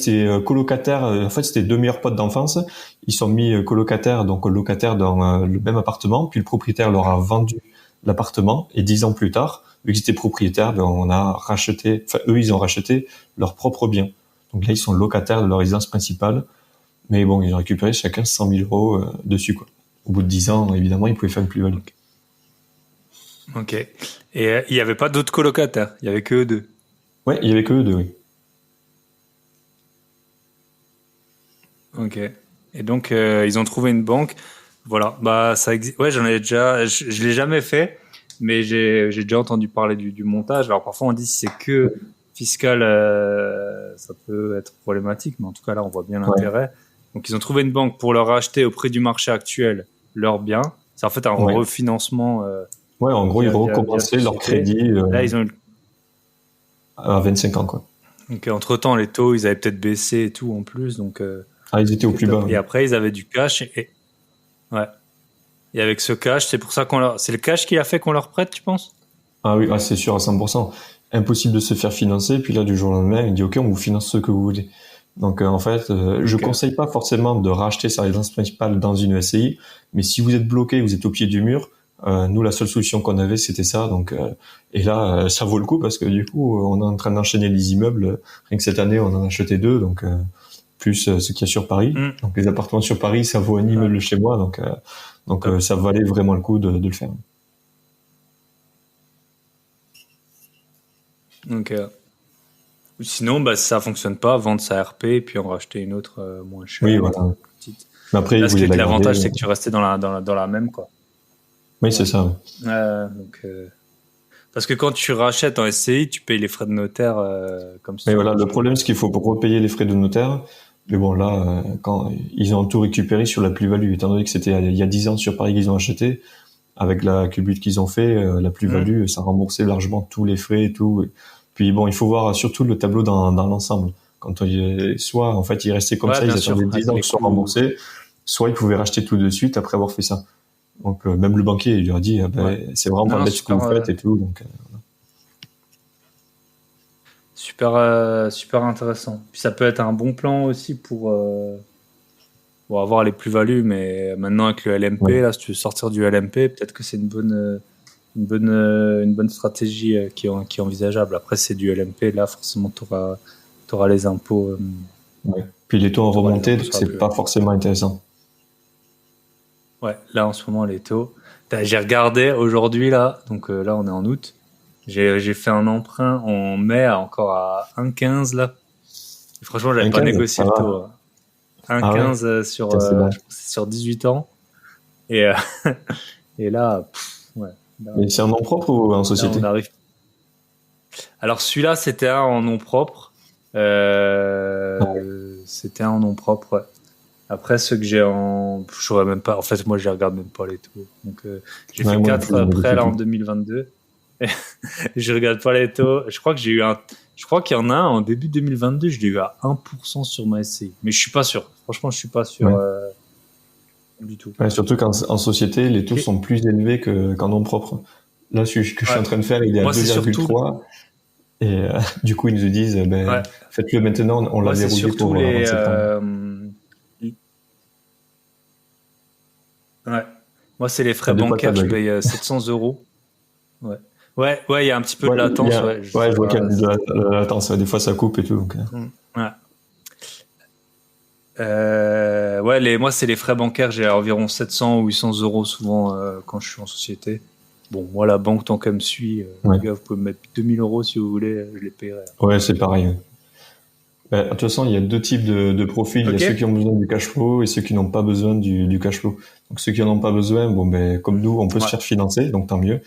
ils étaient colocataires. En fait, c'était deux meilleurs potes d'enfance. Ils sont mis colocataires, donc locataires dans le même appartement. Puis le propriétaire leur a vendu l'appartement. Et 10 ans plus tard, vu qu'ils étaient propriétaires, on a racheté. Enfin, eux, ils ont racheté leur propre bien. Donc là, ils sont locataires de leur résidence principale. Mais bon, ils ont récupéré chacun 100 000 euros dessus, quoi. Au bout de 10 ans, évidemment, ils pouvaient faire une plus-value. Ok. Et il n'y avait pas d'autres colocataires. Il y avait que eux deux. Ouais, il y avait que eux deux, oui. Ok. Et donc ils ont trouvé une banque. Voilà. Ça existe. Ouais, j'en ai déjà. Je l'ai jamais fait, mais j'ai déjà entendu parler du montage. Alors parfois on dit si c'est que fiscal, ça peut être problématique, mais en tout cas là on voit bien l'intérêt. Ouais. Donc ils ont trouvé une banque pour leur racheter au prix du marché actuel leurs biens. C'est en fait un refinancement. Ouais, en gros ils recommençaient leur crédit. Là ils ont à 25 ans, quoi. Donc, entre-temps, les taux, ils avaient peut-être baissé et tout en plus. Donc, ils étaient au plus bas. Et après, ils avaient du cash. Ouais. Et avec ce cash, c'est pour ça c'est le cash qui a fait qu'on leur prête, tu penses? Ah oui, c'est sûr à 100%. impossible de se faire financer. Puis là, du jour au lendemain, il dit OK, on vous finance ce que vous voulez. Donc en fait, je conseille pas forcément de racheter sa résidence principale dans une SCI, mais si vous êtes bloqué, vous êtes au pied du mur, nous la seule solution qu'on avait c'était ça. Donc et là, ça vaut le coup parce que du coup, on est en train d'enchaîner les immeubles. Rien que cette année, on en a acheté 2, donc plus ce qu'il y a sur Paris. Donc les appartements sur Paris, ça vaut un immeuble chez moi, donc ça valait vraiment le coup de le faire. Donc, sinon, bah, si ça fonctionne pas, vendre sa RP et puis en racheter une autre moins chère. Oui, voilà. Petite. Mais après, Là, l'avantage, garder, c'est que tu restais dans la même, quoi. Oui, c'est ça. Donc, parce que quand tu rachètes en SCI, tu payes les frais de notaire comme si. Mais voilà, le problème, c'est qu'il faut repayer les frais de notaire. Mais bon, là, quand ils ont tout récupéré sur la plus-value, étant donné que c'était il y a 10 ans sur Paris qu'ils ont acheté, avec la culbute qu'ils ont fait, la plus-value, ça remboursait largement tous les frais et tout. Puis bon, il faut voir surtout le tableau dans l'ensemble. Quand soit, en fait, il restait comme ça, ils attendaient 10 ans qu'ils soient remboursés, soit ils pouvaient racheter tout de suite après avoir fait ça. Donc, même le banquier, il lui a dit, c'est vraiment pas bête ce que vous faites et tout. Donc, super intéressant. Puis ça peut être un bon plan aussi pour avoir les plus-values, mais maintenant avec le LMP, là, si tu veux sortir du LMP, peut-être que c'est une bonne stratégie qui est envisageable. Après, c'est du LMP, là, forcément, t'auras les impôts. Puis les taux ont remonté, donc c'est pas forcément intéressant. Ouais, là, en ce moment, les taux. J'ai regardé aujourd'hui, là, donc là, on est en août. J'ai fait un emprunt en mai encore à 1,15 là. Et franchement, j'avais pas négocié le taux. 1,15 sur 18 ans. Et là, ouais. Mais c'est en nom propre ou en société? Alors celui-là, c'était un en nom propre. C'était un en nom propre. Ouais. Après, ceux que j'ai je saurais même pas. En fait, moi, je regarde même pas les taux. Donc, j'ai fait 4 prêts là en 2022. Je regarde pas les taux. Je crois qu'il y en a un en début 2022, je l'ai eu à 1% sur ma SCI. Mais je suis pas sûr. Franchement, je suis pas sûr du tout. Ouais, surtout qu'en société, les taux sont plus élevés qu'en nom propre. Là, ce que je suis en train de faire, il est à 2,3. Et du coup, ils nous disent, faites-le maintenant, on l'a verrouillé pour avant septembre. Moi, c'est les frais bancaires, je paye 700 €. Ouais, il y a un petit peu de latence. Je vois qu'il y a de la latence. Des fois, ça coupe et tout. Donc. Moi, c'est les frais bancaires. J'ai environ 700 ou 800 € souvent quand je suis en société. Bon, moi, la banque, tant qu'elle me suit, les gars, vous pouvez me mettre 2000 € si vous voulez, je les paierai. Ouais, c'est pareil. De toute façon, il y a deux types de profils. Il y a ceux qui ont besoin du cash flow et ceux qui n'ont pas besoin du cash flow. Donc, ceux qui n'en ont pas besoin, comme nous, on peut se faire financer, donc tant mieux.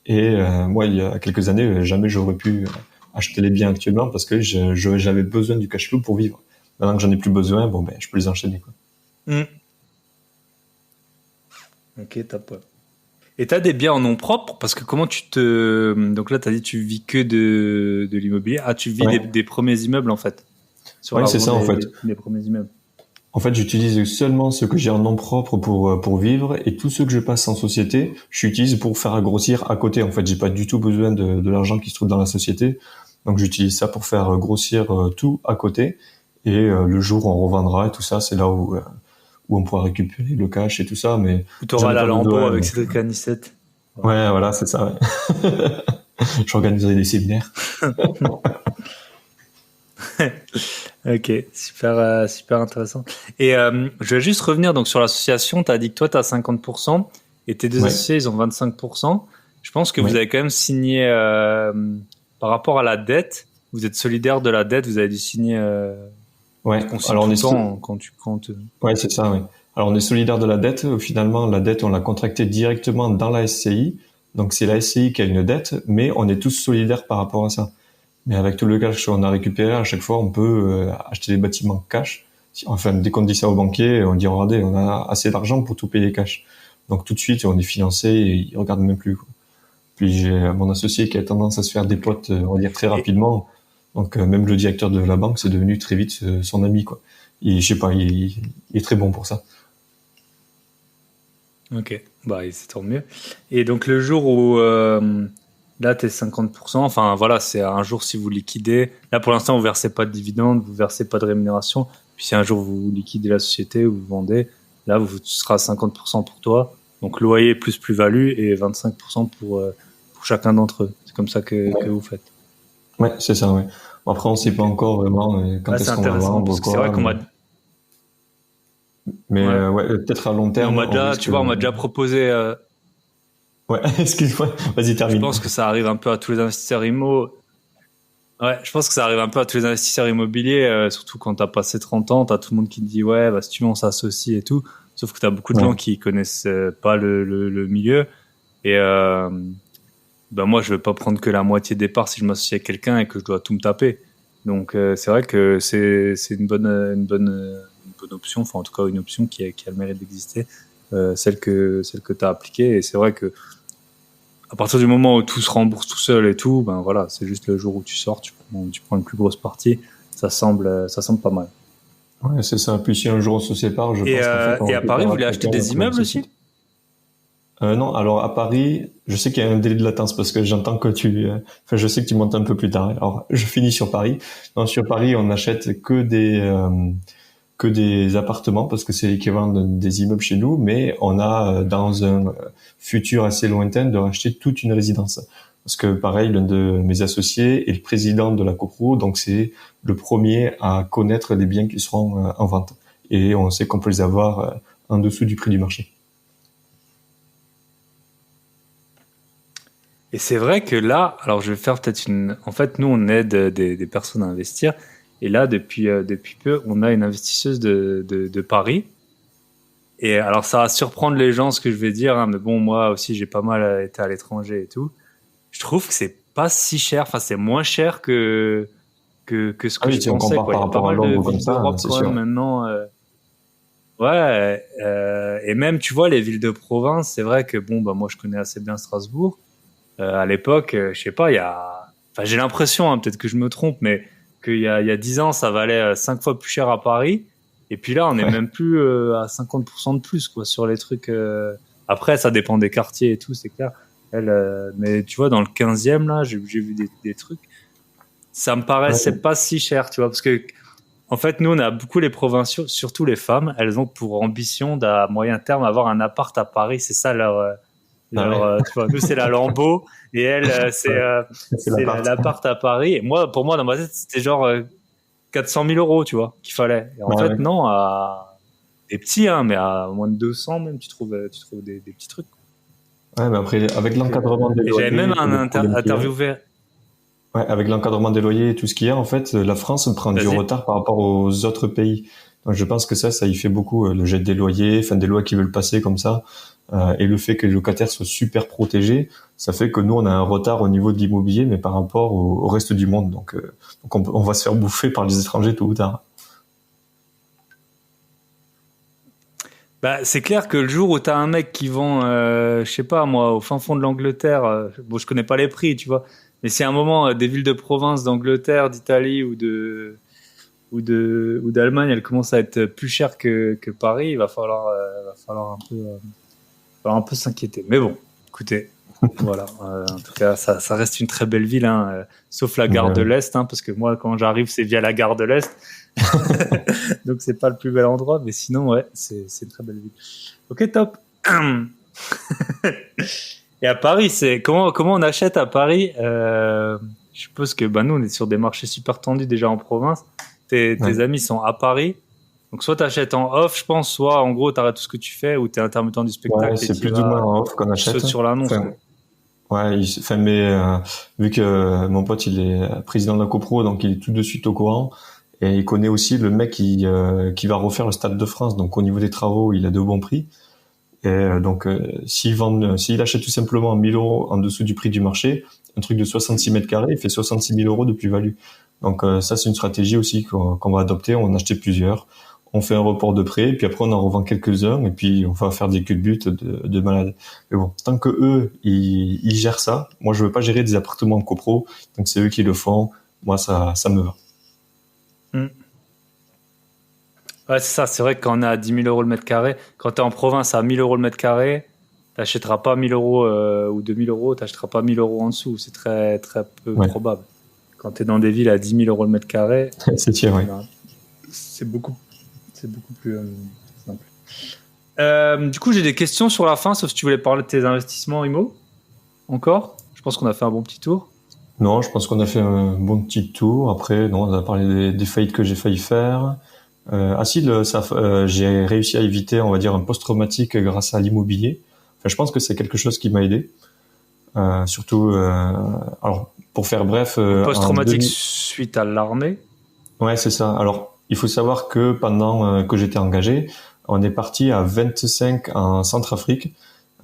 Et moi, il y a quelques années, jamais j'aurais pu acheter les biens actuellement parce que j'avais besoin du cash flow pour vivre. Maintenant que j'en ai plus besoin, je peux les enchaîner, quoi. Ok, top. Et t'as des biens en nom propre parce que comment donc là, t'as dit tu vis que de l'immobilier. Ah, tu vis des premiers immeubles en fait. Oui, c'est ça en fait. Les premiers immeubles. En fait, j'utilise seulement ce que j'ai en nom propre pour vivre et tous ceux que je passe en société, j'utilise pour faire grossir à côté. En fait, j'ai pas du tout besoin de l'argent qui se trouve dans la société. Donc, j'utilise ça pour faire grossir tout à côté. Et le jour où on revendra et tout ça, c'est là où on pourra récupérer le cash et tout ça. Mais tu auras la lampe avec Cédric Anissette. Ouais, voilà, c'est ça. Ouais. J'organiserai des séminaires. Ok, super intéressant. Et je vais juste revenir donc sur l'association. Tu as dit que toi, tu as 50% et tes deux associés, ils ont 25%. Je pense que vous avez quand même signé par rapport à la dette. Vous êtes solidaire de la dette. Vous avez dû signer. Alors on est quand tu comptes. Ouais, c'est ça. Ouais. Alors on est solidaire de la dette. Finalement, la dette, on l'a contractée directement dans la SCI. Donc c'est la SCI qui a une dette, mais on est tous solidaires par rapport à ça. Mais avec tout le cash qu'on a récupéré, à chaque fois, on peut acheter des bâtiments cash. Enfin, dès qu'on dit ça au banquier, on dit, regardez, on a assez d'argent pour tout payer cash. Donc tout de suite, on est financé et ils regardent même plus, quoi. Puis j'ai mon associé qui a tendance à se faire des potes, on va dire, très rapidement. Donc même le directeur de la banque, c'est devenu très vite son ami, quoi. Je sais pas, il est très bon pour ça. Ok, c'est tant mieux. Et donc le jour où là, t'es 50%. Enfin, voilà, c'est un jour si vous liquidez. Là, pour l'instant, vous versez pas de dividendes, vous versez pas de rémunération. Puis si un jour vous liquidez la société ou vous vendez, là, ce sera 50% pour toi. Donc, loyer plus plus-value et 25% pour chacun d'entre eux. C'est comme ça que vous faites. Ouais, c'est ça, ouais. Bon, après, on sait pas encore vraiment quand est-ce qu'on va vendre. Parce que c'est vrai qu'on m'a... Mais peut-être à long terme. On m'a déjà proposé... Ouais, excuse-moi, vas-y, termine. Je pense que ça arrive un peu à tous les investisseurs immo. Ouais, je pense que ça arrive un peu à tous les investisseurs immobiliers, surtout quand t'as passé 30 ans, t'as tout le monde qui te dit ouais, bah, si tu veux, on s'associe et tout. Sauf que t'as beaucoup de gens qui connaissent pas le milieu. Et bah moi, je vais pas prendre que la moitié des parts si je m'associe avec quelqu'un et que je dois tout me taper. Donc c'est vrai que c'est une bonne option, enfin en tout cas une option qui a le mérite d'exister, celle que t'as appliquée. Et c'est vrai que à partir du moment où tout se rembourse tout seul et tout, ben voilà, c'est juste le jour où tu sors, tu prends une plus grosse partie. Ça semble pas mal. Ouais, c'est ça. Puis si un jour on se sépare, je pense qu'en fait, et à Paris, vous voulez acheter des immeubles aussi? Non, alors à Paris, je sais qu'il y a un délai de latence parce que j'entends que je sais que tu montes un peu plus tard. Alors, je finis sur Paris. Non, sur Paris, on n'achète que des appartements parce que c'est l'équivalent des immeubles chez nous, mais on a dans un futur assez lointain de racheter toute une résidence. Parce que pareil, l'un de mes associés est le président de la copro, donc c'est le premier à connaître les biens qui seront en vente. Et on sait qu'on peut les avoir en dessous du prix du marché. Et c'est vrai que là, alors je vais faire peut-être en fait, nous, on aide des personnes à investir. Et là, depuis peu, on a une investisseuse de Paris. Et alors, ça va surprendre les gens, ce que je vais dire, hein, mais bon, moi aussi, j'ai pas mal été à l'étranger et tout. Je trouve que c'est pas si cher. Enfin, c'est moins cher que ce que je pensais, quoi. Il y a pas mal de villes d'Europe quand même maintenant. Ouais. Et même, tu vois, les villes de province, c'est vrai que bon, bah moi, je connais assez bien Strasbourg. À l'époque, je sais pas, enfin, j'ai l'impression, hein, peut-être que je me trompe, mais qu'il y a 10 ans, ça valait 5 fois plus cher à Paris. Et puis là, on est même plus à 50% de plus, quoi, sur les trucs. Après, ça dépend des quartiers et tout, c'est clair. Mais tu vois, dans le 15e, là, j'ai vu des trucs. Ça me paraissait pas si cher, tu vois, parce que, en fait, nous, on a beaucoup les provinciaux, surtout les femmes, elles ont pour ambition d'à moyen terme avoir un appart à Paris. C'est ça tu vois, nous, c'est la Lambeau, et elle, c'est l'appart à Paris. Et pour moi, dans ma tête, c'était genre 400 000 euros, tu vois, qu'il fallait. Et en fait, non, à des petits, hein, mais à moins de 200 même, tu trouves des petits trucs. Ouais, mais après, avec l'encadrement des loyers. J'avais même un interviewé. Ouais, avec l'encadrement des loyers et tout ce qu'il y a, en fait, la France prend du retard par rapport aux autres pays. Donc, je pense que ça y fait beaucoup, le jet des loyers, enfin, des lois qui veulent passer comme ça. Et le fait que les locataires soient super protégés, ça fait que nous, on a un retard au niveau de l'immobilier, mais par rapport au reste du monde. Donc on va se faire bouffer par les étrangers tôt ou tard. Bah, c'est clair que le jour où t'as un mec qui vend, je sais pas moi, au fin fond de l'Angleterre, bon, je connais pas les prix, tu vois, mais si à un moment des villes de province d'Angleterre, d'Italie ou d'Allemagne, elles commencent à être plus chères que Paris, il va falloir un peu s'inquiéter. Mais bon, écoutez, voilà. En tout cas, ça reste une très belle ville, hein, sauf la gare de l'Est, hein, parce que moi, quand j'arrive, c'est via la gare de l'Est. Donc, c'est pas le plus bel endroit, mais sinon, ouais, c'est une très belle ville. Ok, top. Et à Paris, comment on achète à Paris? Je suppose que nous, on est sur des marchés super tendus déjà en province. Tes amis sont à Paris. Donc, soit tu achètes en off, je pense, soit en gros, tu arrêtes tout ce que tu fais ou tu es intermittent du spectacle. Ouais, c'est plus ou moins en off qu'on achète. Sur l'annonce. Mais vu que mon pote, il est président de la copro, donc il est tout de suite au courant. Et il connaît aussi le mec qui va refaire le Stade de France. Donc, au niveau des travaux, il a de bons prix. Et donc, s'il achète tout simplement 1 000 euros en dessous du prix du marché, un truc de 66 mètres carrés, il fait 66 000 euros de plus-value. Donc, ça, c'est une stratégie aussi qu'on va adopter. On va en acheter plusieurs. On fait un report de prêt, puis après on en revend quelques-uns, et puis on va faire des culbutes de malade. Mais bon, tant que eux, ils gèrent ça, moi je veux pas gérer des appartements en copro, donc c'est eux qui le font, moi ça me va. Ouais, c'est ça, c'est vrai que quand on est à 10 000 euros le mètre carré, quand t'es en province à 1 000 euros le mètre carré, t'achèteras pas 1000 euros ou 2000 euros, t'achèteras pas 1000 euros en dessous. C'est très, très peu probable. Quand tu es dans des villes à 10 000 euros le mètre carré, c'est sûr, oui. C'est beaucoup plus simple. Du coup, j'ai des questions sur la fin, sauf si tu voulais parler de tes investissements IMO. Encore ? Je pense qu'on a fait un bon petit tour. Non, je pense qu'on a fait un bon petit tour. Après, non, on a parlé des faillites que j'ai failli faire. J'ai réussi à éviter, on va dire, un post-traumatique grâce à l'immobilier. Enfin, je pense que c'est quelque chose qui m'a aidé. Surtout, alors, pour faire bref... post-traumatique suite à l'armée ? Ouais, c'est ça. Alors, il faut savoir que pendant que j'étais engagé, on est parti à 25 en Centrafrique.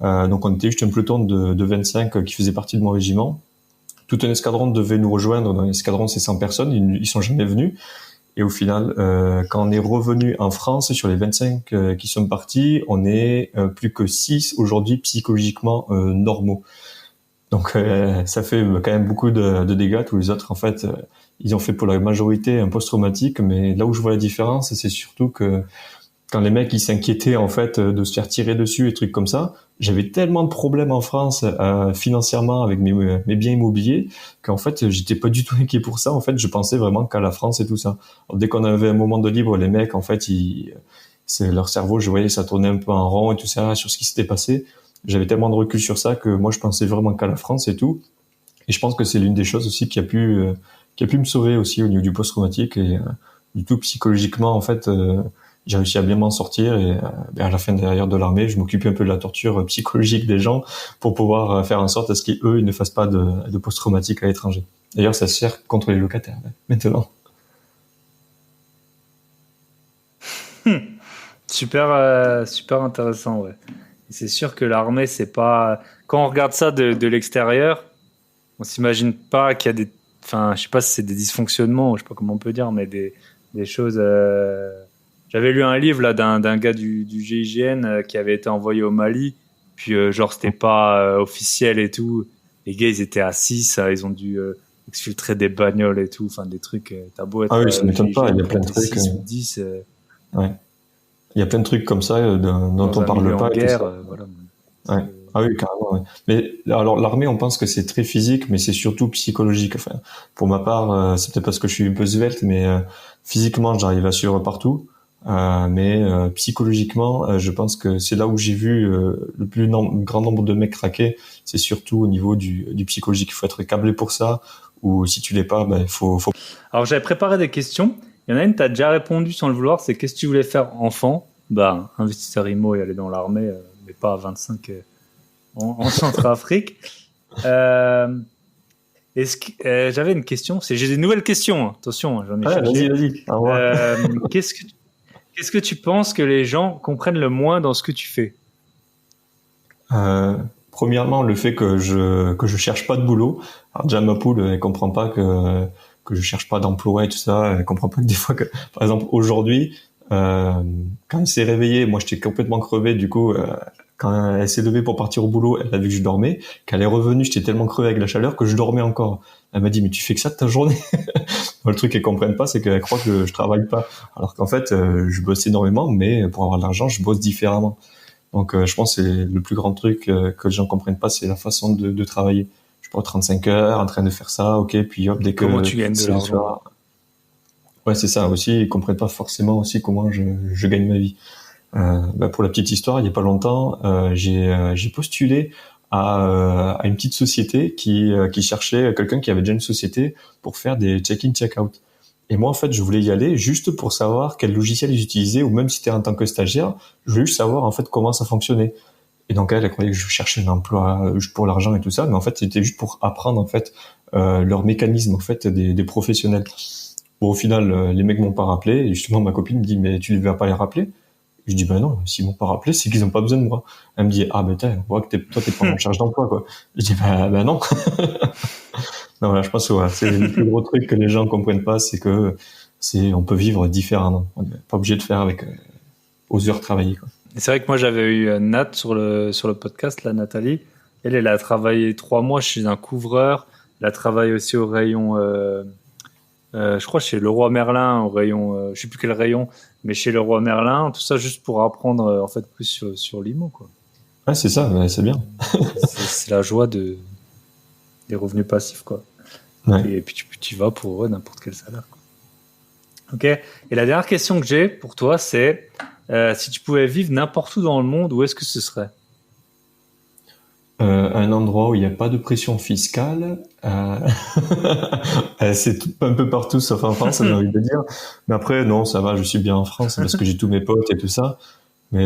Donc, on était juste un peloton de 25 qui faisait partie de mon régiment. Tout un escadron devait nous rejoindre. Dans l'escadron, c'est 100 personnes. Ils sont jamais venus. Et au final, quand on est revenu en France, sur les 25 qui sont partis, on est plus que 6 aujourd'hui psychologiquement normaux. Donc ça fait quand même beaucoup de dégâts. Tous les autres, en fait, ils ont fait pour la majorité un post-traumatique. Mais là où je vois la différence, c'est surtout que quand les mecs ils s'inquiétaient en fait de se faire tirer dessus et trucs comme ça, j'avais tellement de problèmes en France financièrement avec mes biens immobiliers qu'en fait j'étais pas du tout inquiet pour ça. En fait, je pensais vraiment qu'à la France et tout ça. Alors, dès qu'on avait un moment de libre, les mecs en fait c'est leur cerveau, je voyais ça tournait un peu en rond et tout ça sur ce qui s'était passé. J'avais tellement de recul sur ça que moi je pensais vraiment qu'à la France et tout. Et je pense que c'est l'une des choses aussi qui a pu me sauver aussi au niveau du post-traumatique et du tout psychologiquement en fait. J'ai réussi à bien m'en sortir et à la fin derrière de l'armée, je m'occupais un peu de la torture psychologique des gens pour pouvoir faire en sorte à ce qu'eux ils ne fassent pas de post-traumatique à l'étranger. D'ailleurs, ça sert contre les locataires maintenant. Super, super intéressant, ouais. Et c'est sûr que l'armée, c'est pas. Quand on regarde ça de l'extérieur, on s'imagine pas qu'il y a des. Enfin, je sais pas si c'est des dysfonctionnements, je sais pas comment on peut dire, mais des choses. J'avais lu un livre là d'un gars du GIGN qui avait été envoyé au Mali, puis genre c'était pas officiel et tout. Les gars ils étaient à 6, ils ont dû exfiltrer des bagnoles et tout, enfin des trucs. T'as beau être Ah oui, ça m'étonne pas, il y a plein de trucs. 6 ou 10. Ouais. Il y a plein de trucs comme ça dont on parle pas. En guerre, voilà. Ouais. Ah oui, carrément. Ouais. Mais alors l'armée, on pense que c'est très physique, mais c'est surtout psychologique. Enfin, pour ma part, c'est peut-être parce que je suis un peu svelte, mais physiquement, j'arrive à suivre partout. Mais psychologiquement, je pense que c'est là où j'ai vu le plus grand nombre de mecs craquer. C'est surtout au niveau du psychologique. Il faut être câblé pour ça, ou si tu l'es pas, ben faut. Alors j'avais préparé des questions. Il y en a une, t'as déjà répondu sans le vouloir. C'est qu'est-ce que tu voulais faire enfant ? Bah, investisseur IMO et aller dans l'armée, mais pas à 25 en Centrafrique. J'avais une question. J'ai des nouvelles questions. Hein. Attention, j'en ai cherché. Vas-y. Qu'est-ce que tu penses que les gens comprennent le moins dans ce que tu fais ? Premièrement, le fait que je cherche pas de boulot. Alors déjà, ma poule, elle comprend pas que je cherche pas d'emploi et tout ça. Elle comprend pas que des fois que, par exemple, aujourd'hui, quand elle s'est réveillée, moi j'étais complètement crevé. Du coup, quand elle s'est levée pour partir au boulot, elle a vu que je dormais. Quand elle est revenue, j'étais tellement crevé avec la chaleur que je dormais encore. Elle m'a dit, mais tu fais que ça de ta journée? Le truc qu'elle comprennent pas, c'est qu'elle croit que je travaille pas. Alors qu'en fait, je bosse énormément, mais pour avoir de l'argent, je bosse différemment. Donc, je pense que c'est le plus grand truc que les gens comprennent pas, c'est la façon de travailler. Je suis pas 35 heures en train de faire ça, ok, puis hop, dès que... Comment tu gagnes de l'argent ? Ouais, c'est ça aussi. Ils comprennent pas forcément aussi comment je gagne ma vie. Pour la petite histoire, il y a pas longtemps, j'ai postulé à une petite société qui cherchait quelqu'un qui avait déjà une société pour faire des check-in, check-out. Et moi, en fait, je voulais y aller juste pour savoir quel logiciel ils utilisaient, ou même si c'était en tant que stagiaire, je voulais juste savoir en fait comment ça fonctionnait. Et donc elle croyait que je cherchais un emploi juste pour l'argent et tout ça, mais en fait, c'était juste pour apprendre en fait leur mécanisme en fait des professionnels. Bon, au final, les mecs m'ont pas rappelé. Et justement, ma copine me dit, mais tu ne vas pas les rappeler? Je dis, ben non, s'ils m'ont pas rappelé, c'est qu'ils ont pas besoin de moi. Elle me dit, ah, ben, on voit que toi, t'es pas en charge d'emploi, quoi. Je dis, ben non. Non, voilà, je pense que voilà, c'est le plus gros truc que les gens comprennent pas, c'est que on peut vivre différemment. On n'est pas obligé de faire avec, aux heures travaillées, quoi. Et c'est vrai que moi, j'avais eu Nat sur le podcast, là, Nathalie. Elle a travaillé 3 mois chez un couvreur. Elle a travaillé aussi au rayon, je crois chez Leroy Merlin, au rayon, je sais plus quel rayon, mais chez Leroy Merlin, tout ça juste pour apprendre en fait plus sur l'IMO, quoi. Ouais, c'est ça, ouais, c'est bien. C'est la joie des revenus passifs, quoi. Ouais. Et puis tu vas pour n'importe quel salaire, quoi. Ok. Et la dernière question que j'ai pour toi, c'est si tu pouvais vivre n'importe où dans le monde, où est-ce que ce serait? Un endroit où il n'y a pas de pression fiscale. C'est un peu partout sauf en France, j'ai envie de dire. Mais après, non, ça va, je suis bien en France parce que j'ai tous mes potes et tout ça. Mais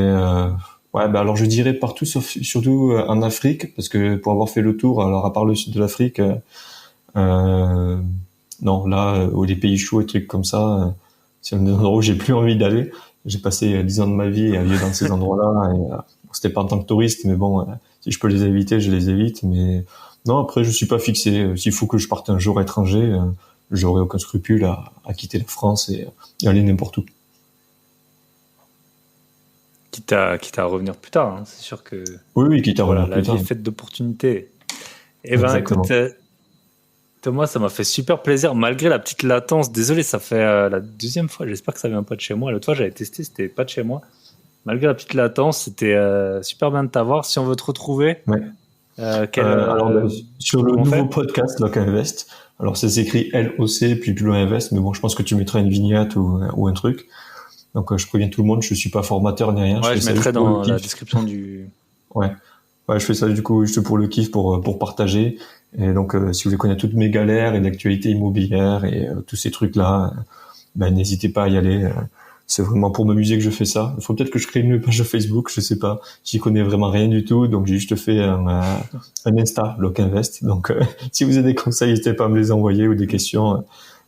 ouais, bah alors je dirais partout, surtout en Afrique, parce que pour avoir fait le tour, alors à part le sud de l'Afrique, non, là, les pays chauds et trucs comme ça, c'est un endroit où j'ai plus envie d'aller. J'ai passé 10 ans de ma vie à vivre dans ces endroits-là. Et, c'était pas en tant que touriste, mais bon, si je peux les éviter, je les évite. Mais non, après, je suis pas fixé. S'il faut que je parte un jour étranger, j'aurai aucun scrupule à quitter la France et aller n'importe où. Quitte à revenir plus tard, hein. C'est sûr que Oui, oui, quitte à voilà, revenir la plus vie tard. est faite d'opportunités. Eh ben, Exactement. écoute, Thomas, ça m'a fait super plaisir, malgré la petite latence. Désolé, ça fait la deuxième fois. J'espère que ça vient pas de chez moi. L'autre fois, j'avais testé, c'était pas de chez moi. Malgré la petite latence, c'était super bien de t'avoir. Si on veut te retrouver, Ouais. Alors, sur le comment on nouveau fait podcast Loc Invest, alors ça s'écrit LOC puis plus loin Invest, mais bon, je pense que tu mettras une vignette ou un truc. Donc, je préviens tout le monde, je suis pas formateur ni rien. Ouais, fais je ça mettrai juste pour le dans la kiff. description du. Ouais. Ouais, je fais ça du coup juste pour le kiff, pour partager. Et donc, si vous voulez connaître toutes mes galères et l'actualité immobilière et tous ces trucs-là, ben n'hésitez pas à y aller. C'est vraiment pour m'amuser que je fais ça. Il faut peut-être que je crée une page Facebook, je sais pas. J'y connais vraiment rien du tout, donc j'ai juste fait un Insta, Loc Invest. Donc, si vous avez des conseils, n'hésitez pas à me les envoyer ou des questions.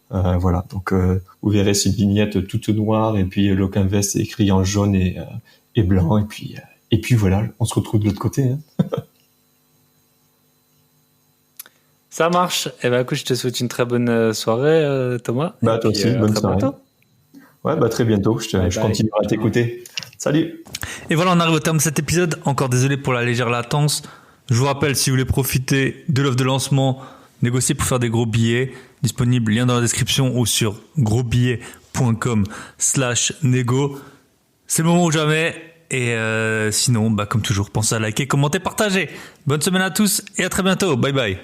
Voilà. Donc, vous verrez, c'est une vignette toute noire et puis Loc Invest est écrit en jaune et blanc. Et puis voilà, on se retrouve de l'autre côté. Hein. Ça marche. Eh ben, écoute, je te souhaite une très bonne soirée, Thomas. Bah, Et toi puis, aussi, à bonne très soirée. bientôt. Ouais, bah, très bientôt. Je Bye. continuerai à t'écouter. Salut! Et voilà, on arrive au terme de cet épisode. Encore désolé pour la légère latence. Je vous rappelle, si vous voulez profiter de l'offre de lancement, négocier pour faire des gros billets, disponible, lien dans la description ou sur grosbillets.com/négo. C'est le moment ou jamais. Et sinon, bah, comme toujours, pensez à liker, commenter, partager. Bonne semaine à tous et à très bientôt. Bye bye.